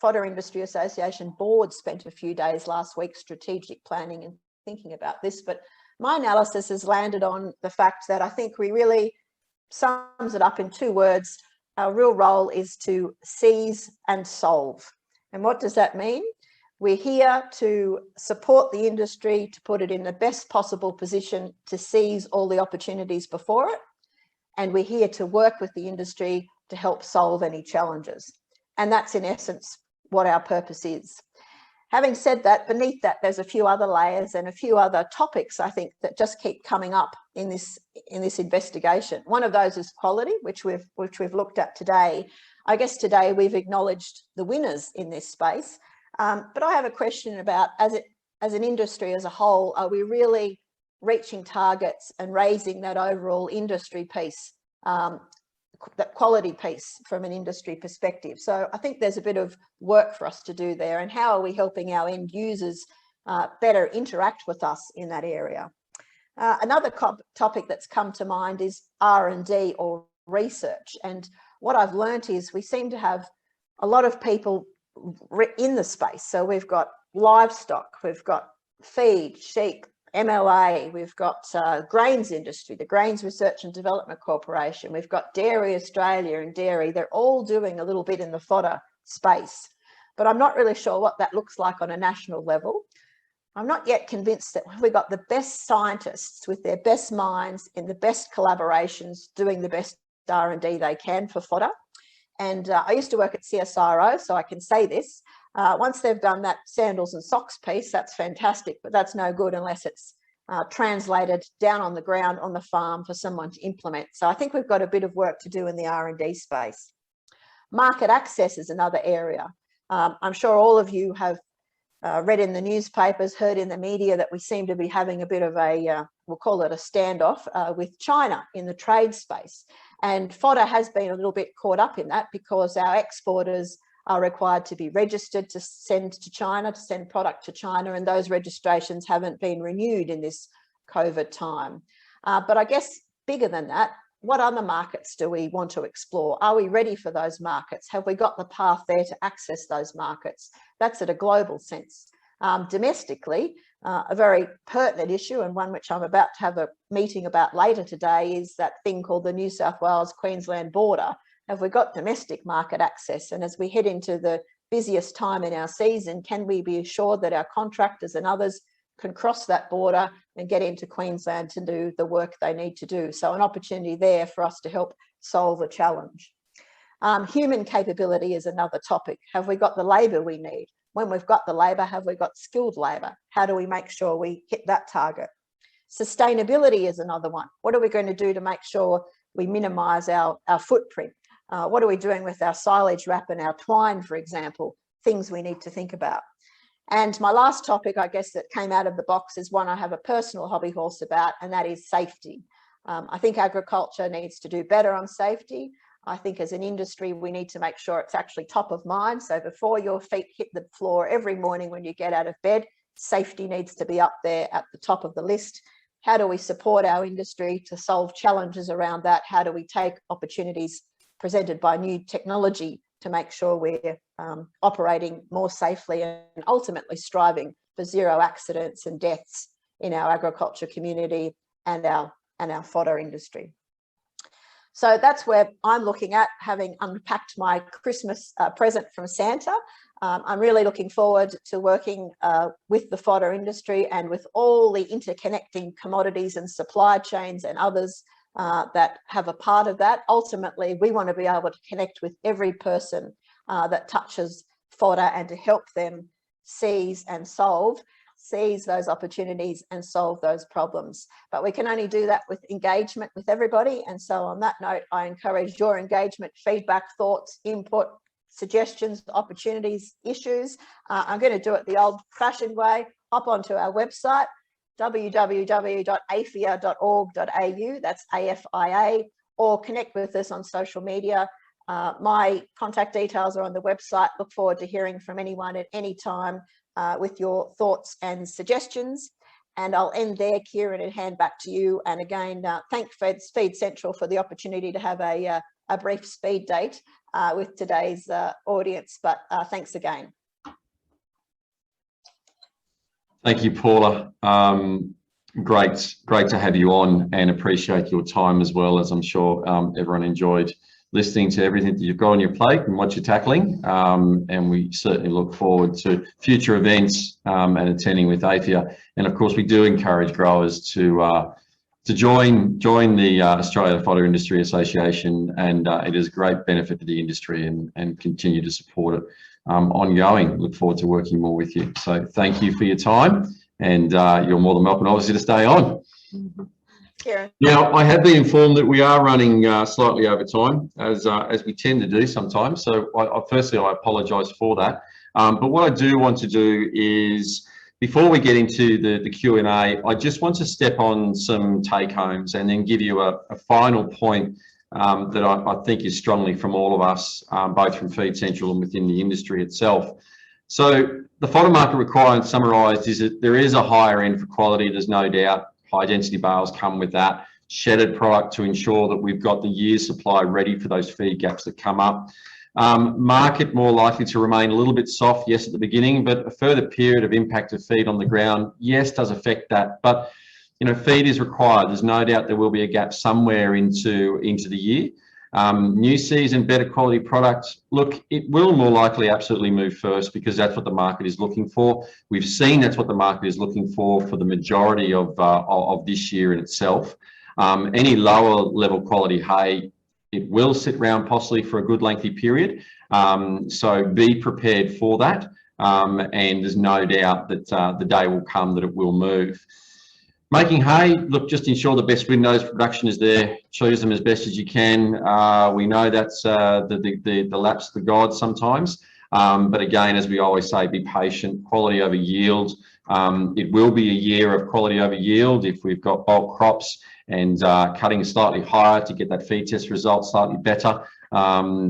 Fodder Industry Association board spent a few days last week strategic planning and thinking about this, but my analysis has landed on the fact that I think we really sums it up in two words. Our real role is to seize and solve. And what does that mean? We're here to support the industry, to put it in the best possible position to seize all the opportunities before it. And we're here to work with the industry to help solve any challenges. And that's in essence what our purpose is. Having said that, beneath that, there's a few other layers and a few other topics, I think, that just keep coming up in this investigation. One of those is quality, which we've looked at today. I guess today we've acknowledged the winners in this space. But I have a question about, as an industry as a whole, are we really reaching targets and raising that overall industry piece, that quality piece from an industry perspective? So I think there's a bit of work for us to do there. And how are we helping our end users better interact with us in that area? Another topic that's come to mind is R&D or research. And what I've learned is we seem to have a lot of people in the space. So we've got livestock, we've got feed, sheep, MLA, we've got grains industry, the Grains Research and Development Corporation, we've got Dairy Australia and Dairy. They're all doing a little bit in the fodder space, but I'm not really sure what that looks like on a national level. I'm not yet convinced that we've got the best scientists with their best minds in the best collaborations doing the best R&D they can for fodder. And I used to work at CSIRO, so I can say this. Once they've done that sandals and socks piece, that's fantastic, but that's no good unless it's translated down on the ground on the farm for someone to implement. So I think we've got a bit of work to do in the R&D space. Market access is another area. I'm sure all of you have read in the newspapers, heard in the media that we seem to be having a bit of a, we'll call it a standoff with China in the trade space. And fodder has been a little bit caught up in that because our exporters are required to be registered to send to China, to send product to China, and those registrations haven't been renewed in this COVID time. But I guess bigger than that, what other markets do we want to explore? Are we ready for those markets? Have we got the path there to access those markets? That's at a global sense. Domestically, a very pertinent issue, and one which I'm about to have a meeting about later today, is that thing called the New South Wales-Queensland border. Have we got domestic market access? And as we head into the busiest time in our season, can we be assured that our contractors and others can cross that border and get into Queensland to do the work they need to do? So an opportunity there for us to help solve a challenge. Human capability is another topic. Have we got the labour we need? When we've got the labour, have we got skilled labour? How do we make sure we hit that target? Sustainability is another one. What are we going to do to make sure we minimise our footprint? What are we doing with our silage wrap and our twine, for example? Things we need to think about. And my last topic, I guess, that came out of the box is one I have a personal hobby horse about, and that is safety. I think agriculture needs to do better on safety. I think as an industry, we need to make sure it's actually top of mind. So before your feet hit the floor every morning when you get out of bed, safety needs to be up there at the top of the list. How do we support our industry to solve challenges around that? How do we take opportunities presented by new technology to make sure we're operating more safely and ultimately striving for zero accidents and deaths in our agriculture community and our fodder industry? So that's where I'm looking at, having unpacked my Christmas present from Santa. I'm really looking forward to working with the fodder industry and with all the interconnecting commodities and supply chains and others that have a part of that. Ultimately, we want to be able to connect with every person that touches fodder and to help them seize those opportunities and solve those problems. But we can only do that with engagement with everybody. And so on that note, I encourage your engagement, feedback, thoughts, input, suggestions, opportunities, issues. I'm going to do it the old-fashioned way. Hop onto our website, www.afia.org.au, that's AFIA, or connect with us on social media. My contact details are on the website. Look forward to hearing from anyone at any time with your thoughts and suggestions. And I'll end there, Kieran, and hand back to you. And again, thank Feed Central for the opportunity to have a brief speed date with today's audience, but thanks again. Thank you, Paula. Great to have you on, and appreciate your time as well, as I'm sure everyone enjoyed listening to everything that you've got on your plate and what you're tackling. And we certainly look forward to future events and attending with AFIA. And of course, we do encourage growers to join the Australia Fodder Industry Association, and it is a great benefit to the industry, and continue to support it ongoing. Look forward to working more with you. So thank you for your time, and you're more than welcome, obviously, to stay on. Kieran. Now, I have been informed that we are running slightly over time, as we tend to do sometimes. So firstly, I apologise for that. But what I do want to do is, before we get into the Q&A, I just want to step on some take-homes and then give you a final point that I think is strongly from all of us, both from Feed Central and within the industry itself. So the fodder market requirement summarised is that there is a higher end for quality, there's no doubt. High density bales come with that. Shedded product to ensure that we've got the year's supply ready for those feed gaps that come up. Market more likely to remain a little bit soft, yes, at the beginning, but a further period of impact of feed on the ground, yes, does affect that. But, you know, feed is required. There's no doubt there will be a gap somewhere into the year. New season, better quality product. Look, it will more likely absolutely move first, because that's what the market is looking for. We've seen that's what the market is looking for the majority of this year in itself. Any lower level quality hay, it will sit around possibly for a good lengthy period. So be prepared for that. And there's no doubt that the day will come that it will move. Making hay, look, just ensure the best windows production is there. Choose them as best as you can. We know that's the lapse of the gods sometimes. But again, as we always say, be patient. Quality over yield. It will be a year of quality over yield if we've got bulk crops and cutting slightly higher to get that feed test result slightly better.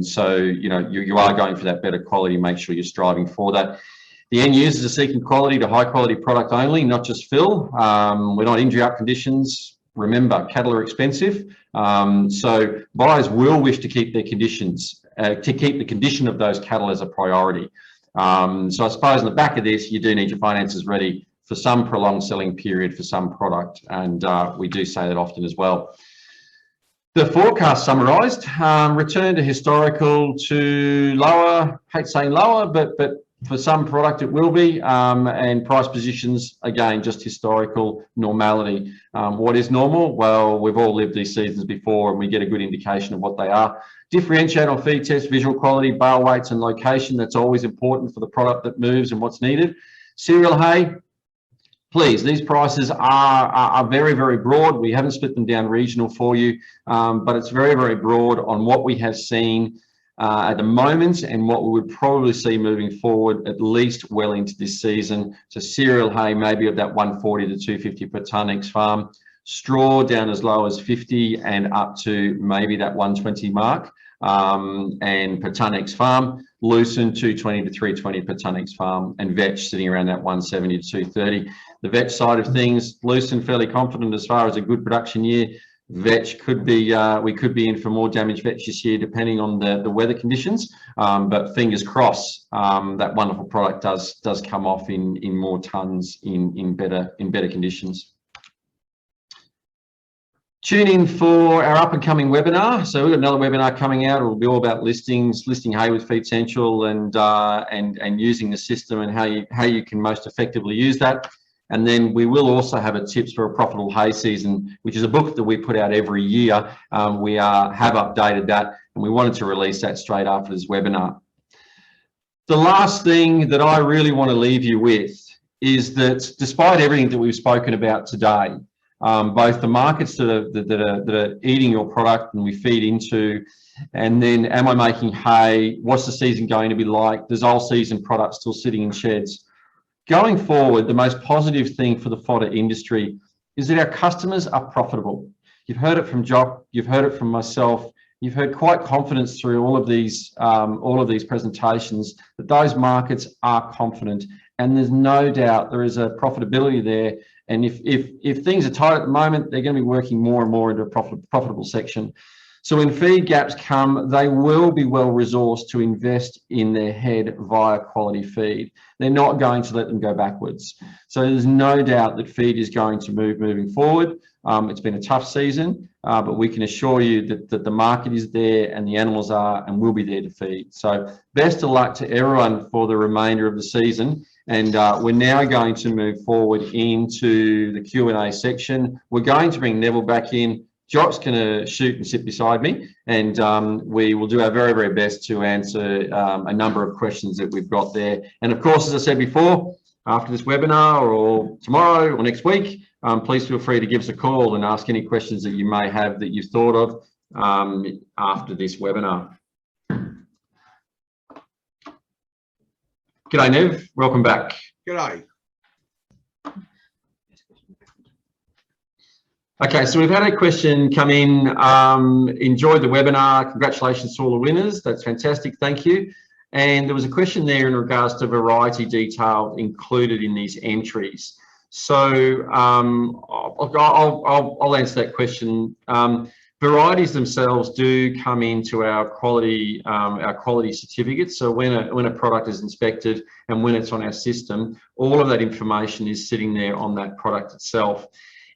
So, you know, you are going for that better quality. Make sure you're striving for that. The end users are seeking quality to high quality product only, not just fill. We're not in drought conditions. Remember, cattle are expensive. So buyers will wish to keep their conditions, to keep the condition of those cattle as a priority. So I suppose in the back of this, you do need your finances ready for some prolonged selling period for some product. And we do say that often as well. The forecast summarised, return to historical to lower, hate saying lower, but For some product it will be, and price positions, again, just historical normality. What is normal? Well, we've all lived these seasons before and we get a good indication of what they are. Differentiate on feed test, visual quality, bale weights and location. That's always important for the product that moves and what's needed. Cereal hay, please, these prices are very, very broad. We haven't split them down regional for you, but it's very, very broad on what we have seen at the moment and what we would probably see moving forward, at least well into this season. So cereal hay maybe of that 140 to 250 per tonne ex-farm. Straw down as low as 50 and up to maybe that 120 mark, and per tonne ex-farm. Lucerne 220 to 320 per tonne ex-farm, and vetch sitting around that 170 to 230. The vetch side of things, Lucerne fairly confident as far as a good production year. Vetch could be, we could be in for more damaged vetch this year depending on the weather conditions, but fingers crossed that wonderful product does come off in more tonnes in better conditions. Tune in for our up and coming webinar. So we've got another webinar coming out. It will be all about listings, listing hay with Feed Central, and using the system and how you can most effectively use that. And then we will also have a tips for a profitable hay season, which is a book that we put out every year. We have updated that, and we wanted to release that straight after this webinar. The last thing that I really want to leave you with is that despite everything that we've spoken about today, both the markets that are eating your product and we feed into, and then am I making hay, what's the season going to be like, there's all season products still sitting in sheds. Going forward, the most positive thing for the fodder industry is that our customers are profitable. You've heard it from Jock, you've heard it from myself, you've heard quite confidence through all of these presentations that those markets are confident, and there's no doubt there is a profitability there. And if things are tight at the moment, they're going to be working more and more into a profitable section. So when feed gaps come, they will be well resourced to invest in their head via quality feed. They're not going to let them go backwards. So there's no doubt that feed is going to move moving forward. It's been a tough season, but we can assure you that the market is there and the animals are and will be there to feed. So best of luck to everyone for the remainder of the season. And we're now going to move forward into the Q&A section. We're going to bring Neville back in. Jock's going to shoot and sit beside me, and we will do our very, very best to answer a number of questions that we've got there. And of course, as I said before, after this webinar or tomorrow or next week, please feel free to give us a call and ask any questions that you may have that you've thought of after this webinar. G'day, Nev. Welcome back. G'day. Okay, so we've had a question come in. Enjoyed the webinar. Congratulations to all the winners. That's fantastic. Thank you. And there was a question there in regards to variety detail included in these entries. So I'll answer that question. Varieties themselves do come into our quality certificates. So when a product is inspected and when it's on our system, all of that information is sitting there on that product itself.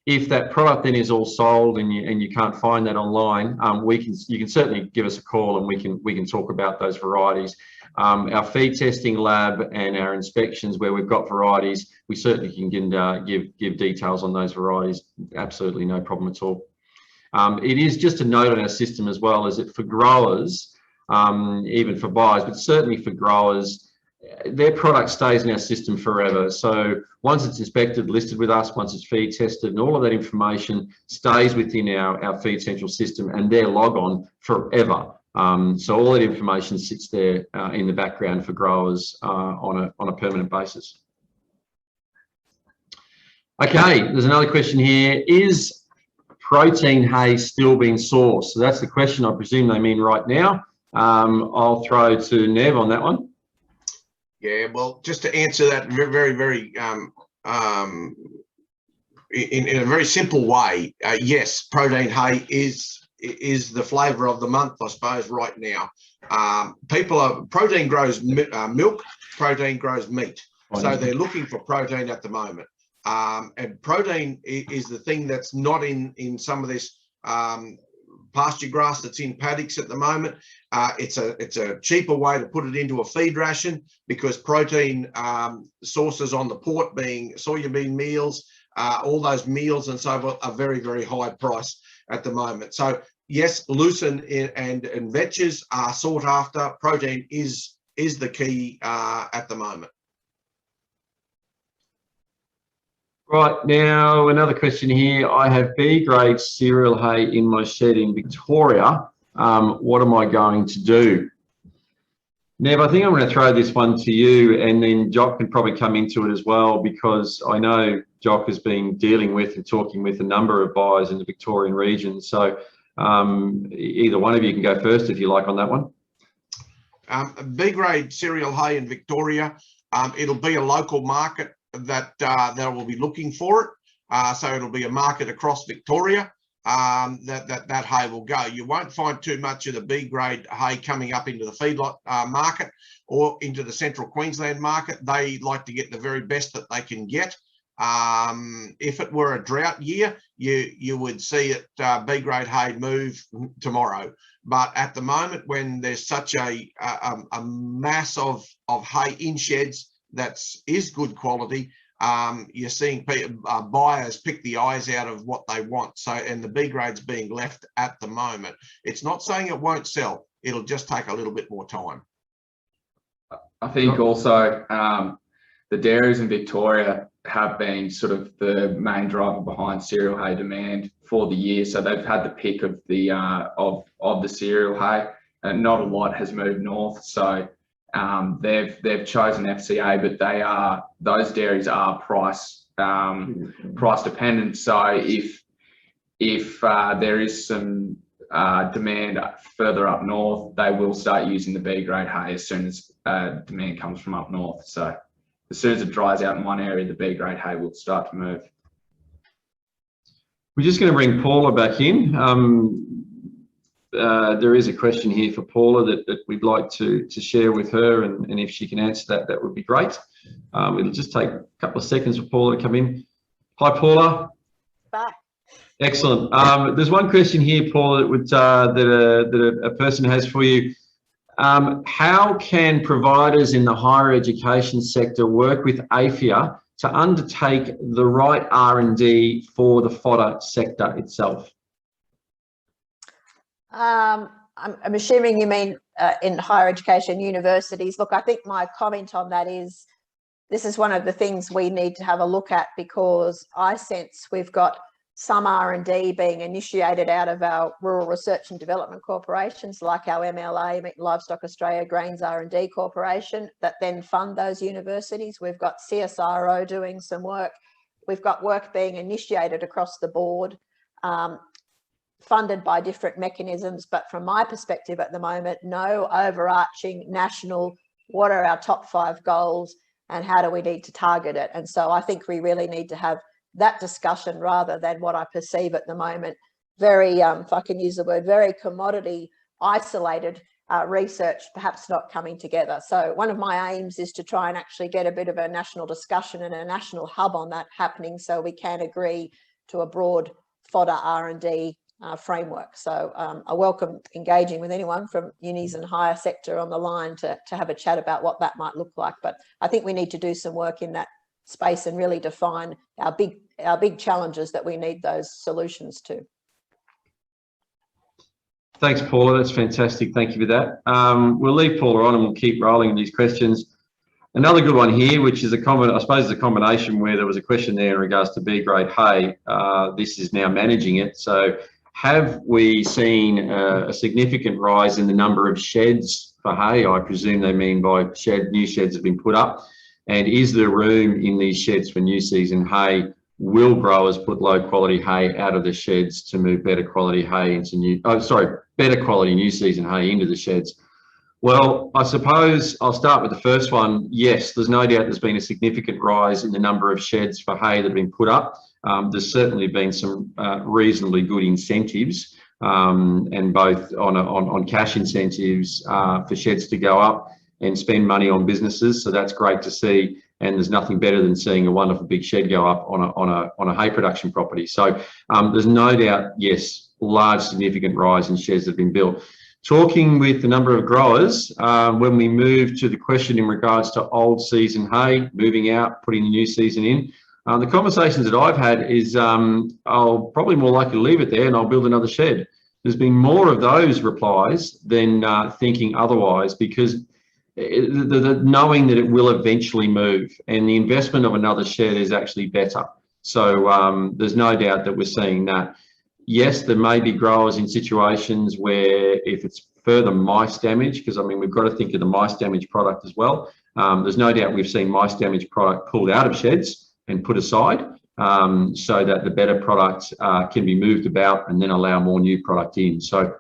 If that product then is all sold and you can't find that online, you can certainly give us a call and we can talk about those varieties. Our feed testing lab and our inspections where we've got varieties, we certainly can give details on those varieties. Absolutely no problem at all. It is just a note on our system as well, is that for growers, even for buyers, but certainly for growers, their product stays in our system forever. So once it's inspected, listed with us, once it's feed tested, and all of that information stays within our Feed Central system and their log on forever. So all that information sits there in the background for growers on a permanent basis. Okay, there's another question here. Is protein hay still being sourced? So that's the question I presume they mean right now. I'll throw to Nev on that one. Yeah, well, just to answer that very in a very simple way, yes, protein hay is the flavour of the month, I suppose, right now. Protein grows milk, protein grows meat, so they're looking for protein at the moment. And protein is the thing that's not in some of this pasture grass that's in paddocks at the moment. It's a cheaper way to put it into a feed ration, because protein sources on the port, being soybean meals, all those meals and so forth, are very, very high price at the moment. So yes, lucerne and vetches are sought after. Protein is the key at the moment. Right, now another question here. I have B grade cereal hay in my shed in Victoria. What am I going to do? Nev, I think I'm going to throw this one to you, and then Jock can probably come into it as well, because I know Jock has been dealing with and talking with a number of buyers in the Victorian region. So either one of you can go first if you like on that one. B grade cereal hay in Victoria, it'll be a local market that will be looking for it. So it'll be a market across Victoria that hay will go. You won't find too much of the B grade hay coming up into the feedlot market or into the central Queensland market. They like to get the very best that they can get. If it were a drought year, you would see it B grade hay move tomorrow. But at the moment, when there's such a mass of hay in sheds that is good quality, you're seeing buyers pick the eyes out of what they want. So, and the B grade's being left at the moment. It's not saying it won't sell. It'll just take a little bit more time. I think also the dairies in Victoria have been sort of the main driver behind cereal hay demand for the year. So they've had the pick of the of the cereal hay, and not a lot has moved north. So they've chosen FCA, but those dairies are price dependent. So if there is some demand further up north, they will start using the B grade hay as soon as demand comes from up north. So as soon as it dries out in one area, the B grade hay will start to move. We're just going to bring Paula back in. There is a question here for Paula that we'd like to share with her, and if she can answer that, that would be great. It'll just take a couple of seconds for Paula to come in. Hi, Paula. Bye. Excellent. There's one question here, Paula, that a person has for you. How can providers in the higher education sector work with AFIA to undertake the right R&D for the fodder sector itself? I'm assuming you mean in higher education, universities. Look, I think my comment on that is, this is one of the things we need to have a look at, because I sense we've got some R&D being initiated out of our rural research and development corporations, like our MLA, Meat and Livestock Australia Grains R&D Corporation, that then fund those universities. We've got CSIRO doing some work. We've got work being initiated across the board, funded by different mechanisms. But from my perspective at the moment, no overarching national, what are our top 5 goals and how do we need to target it? And so I think we really need to have that discussion, rather than what I perceive at the moment, very, if I can use the word, very commodity, isolated research, perhaps not coming together. So one of my aims is to try and actually get a bit of a national discussion and a national hub on that happening, so we can agree to a broad fodder R&D framework. So I welcome engaging with anyone from unis and higher sector on the line to have a chat about what that might look like. But I think we need to do some work in that space and really define our big challenges that we need those solutions to. Thanks, Paula. That's fantastic. Thank you for that. We'll leave Paula on and we'll keep rolling these questions. Another good one here, which is I suppose a combination, where there was a question there in regards to B grade hay. This is now managing it. So have we seen a significant rise in the number of sheds for hay? I presume they mean by new sheds have been put up. And is there room in these sheds for new season hay? Will growers put low quality hay out of the sheds to move better quality hay into better quality new season hay into the sheds? Well, I suppose I'll start with the first one. Yes, there's no doubt there's been a significant rise in the number of sheds for hay that have been put up. There's certainly been some reasonably good incentives, and both on cash incentives for sheds to go up and spend money on businesses. So that's great to see. And there's nothing better than seeing a wonderful big shed go up on a hay production property. So there's no doubt, yes, large significant rise in sheds that have been built. talking with a number of growers, when we move to the question in regards to old season hay, moving out, putting the new season in, the conversations that I've had is I'll probably more likely leave it there and I'll build another shed. There's been more of those replies than thinking otherwise, because the knowing that it will eventually move and the investment of another shed is actually better. So there's no doubt that we're seeing that. Yes, there may be growers in situations where if it's further mice damage, because I mean, we've got to think of the mice damage product as well. There's no doubt we've seen mice damage product pulled out of sheds and put aside so that the better product can be moved about and then allow more new product in. So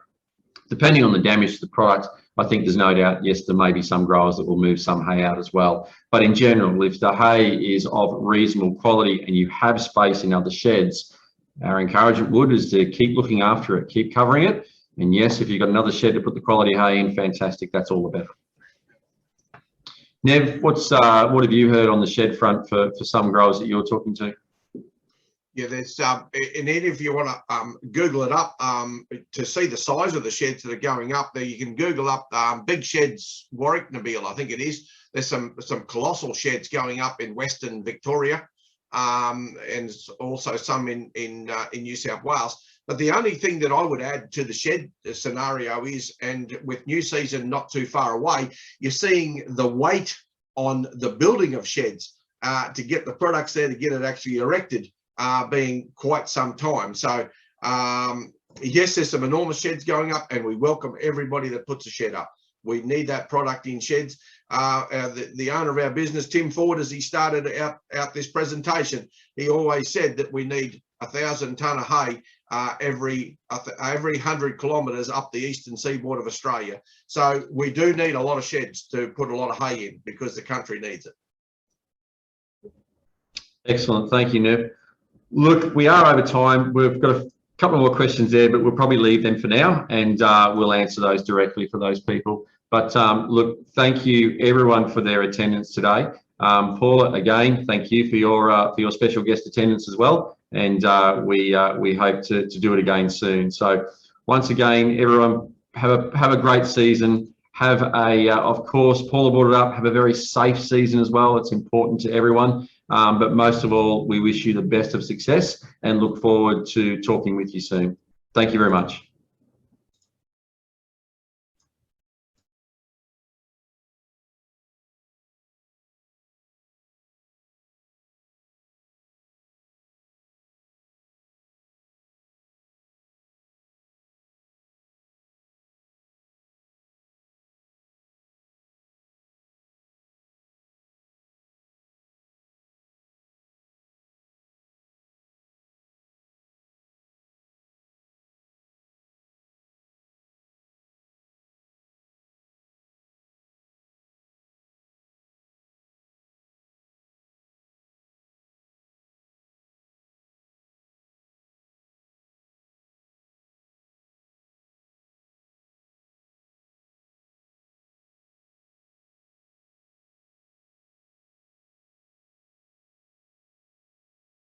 depending on the damage to the product, I think there's no doubt, yes, there may be some growers that will move some hay out as well. But in general, if the hay is of reasonable quality and you have space in other sheds, our encouragement would is to keep looking after it, keep covering it. And yes, if you've got another shed to put the quality hay in, fantastic, that's all the better. Nev, what have you heard on the shed front for some growers that you're talking to? Yeah, there's and if you want to Google it up to see the size of the sheds that are going up there, you can Google up big sheds Warwick, Nabil, I think it is. There's some colossal sheds going up in Western Victoria, and also some in New South Wales. But the only thing that I would add to the shed scenario is, and with new season not too far away, you're seeing the weight on the building of sheds to get the products there, to get it actually erected, being quite some time. So yes, there's some enormous sheds going up, and we welcome everybody that puts a shed up. We need that product in sheds. The owner of our business, Tim Ford, as he started out this presentation, he always said that we need 1,000 tonne of hay every 100 kilometres up the eastern seaboard of Australia. So we do need a lot of sheds to put a lot of hay in, because the country needs it. Excellent, thank you, Nev. Look, we are over time. We've got a couple more questions there, but we'll probably leave them for now, and we'll answer those directly for those people. But look, thank you everyone for their attendance today. Paula, again, thank you for your special guest attendance as well, and we hope to do it again soon. So once again, everyone, have a great season. Have a, of course, Paula brought it up, have a very safe season as well. It's important to everyone. But most of all, we wish you the best of success and look forward to talking with you soon. Thank you very much.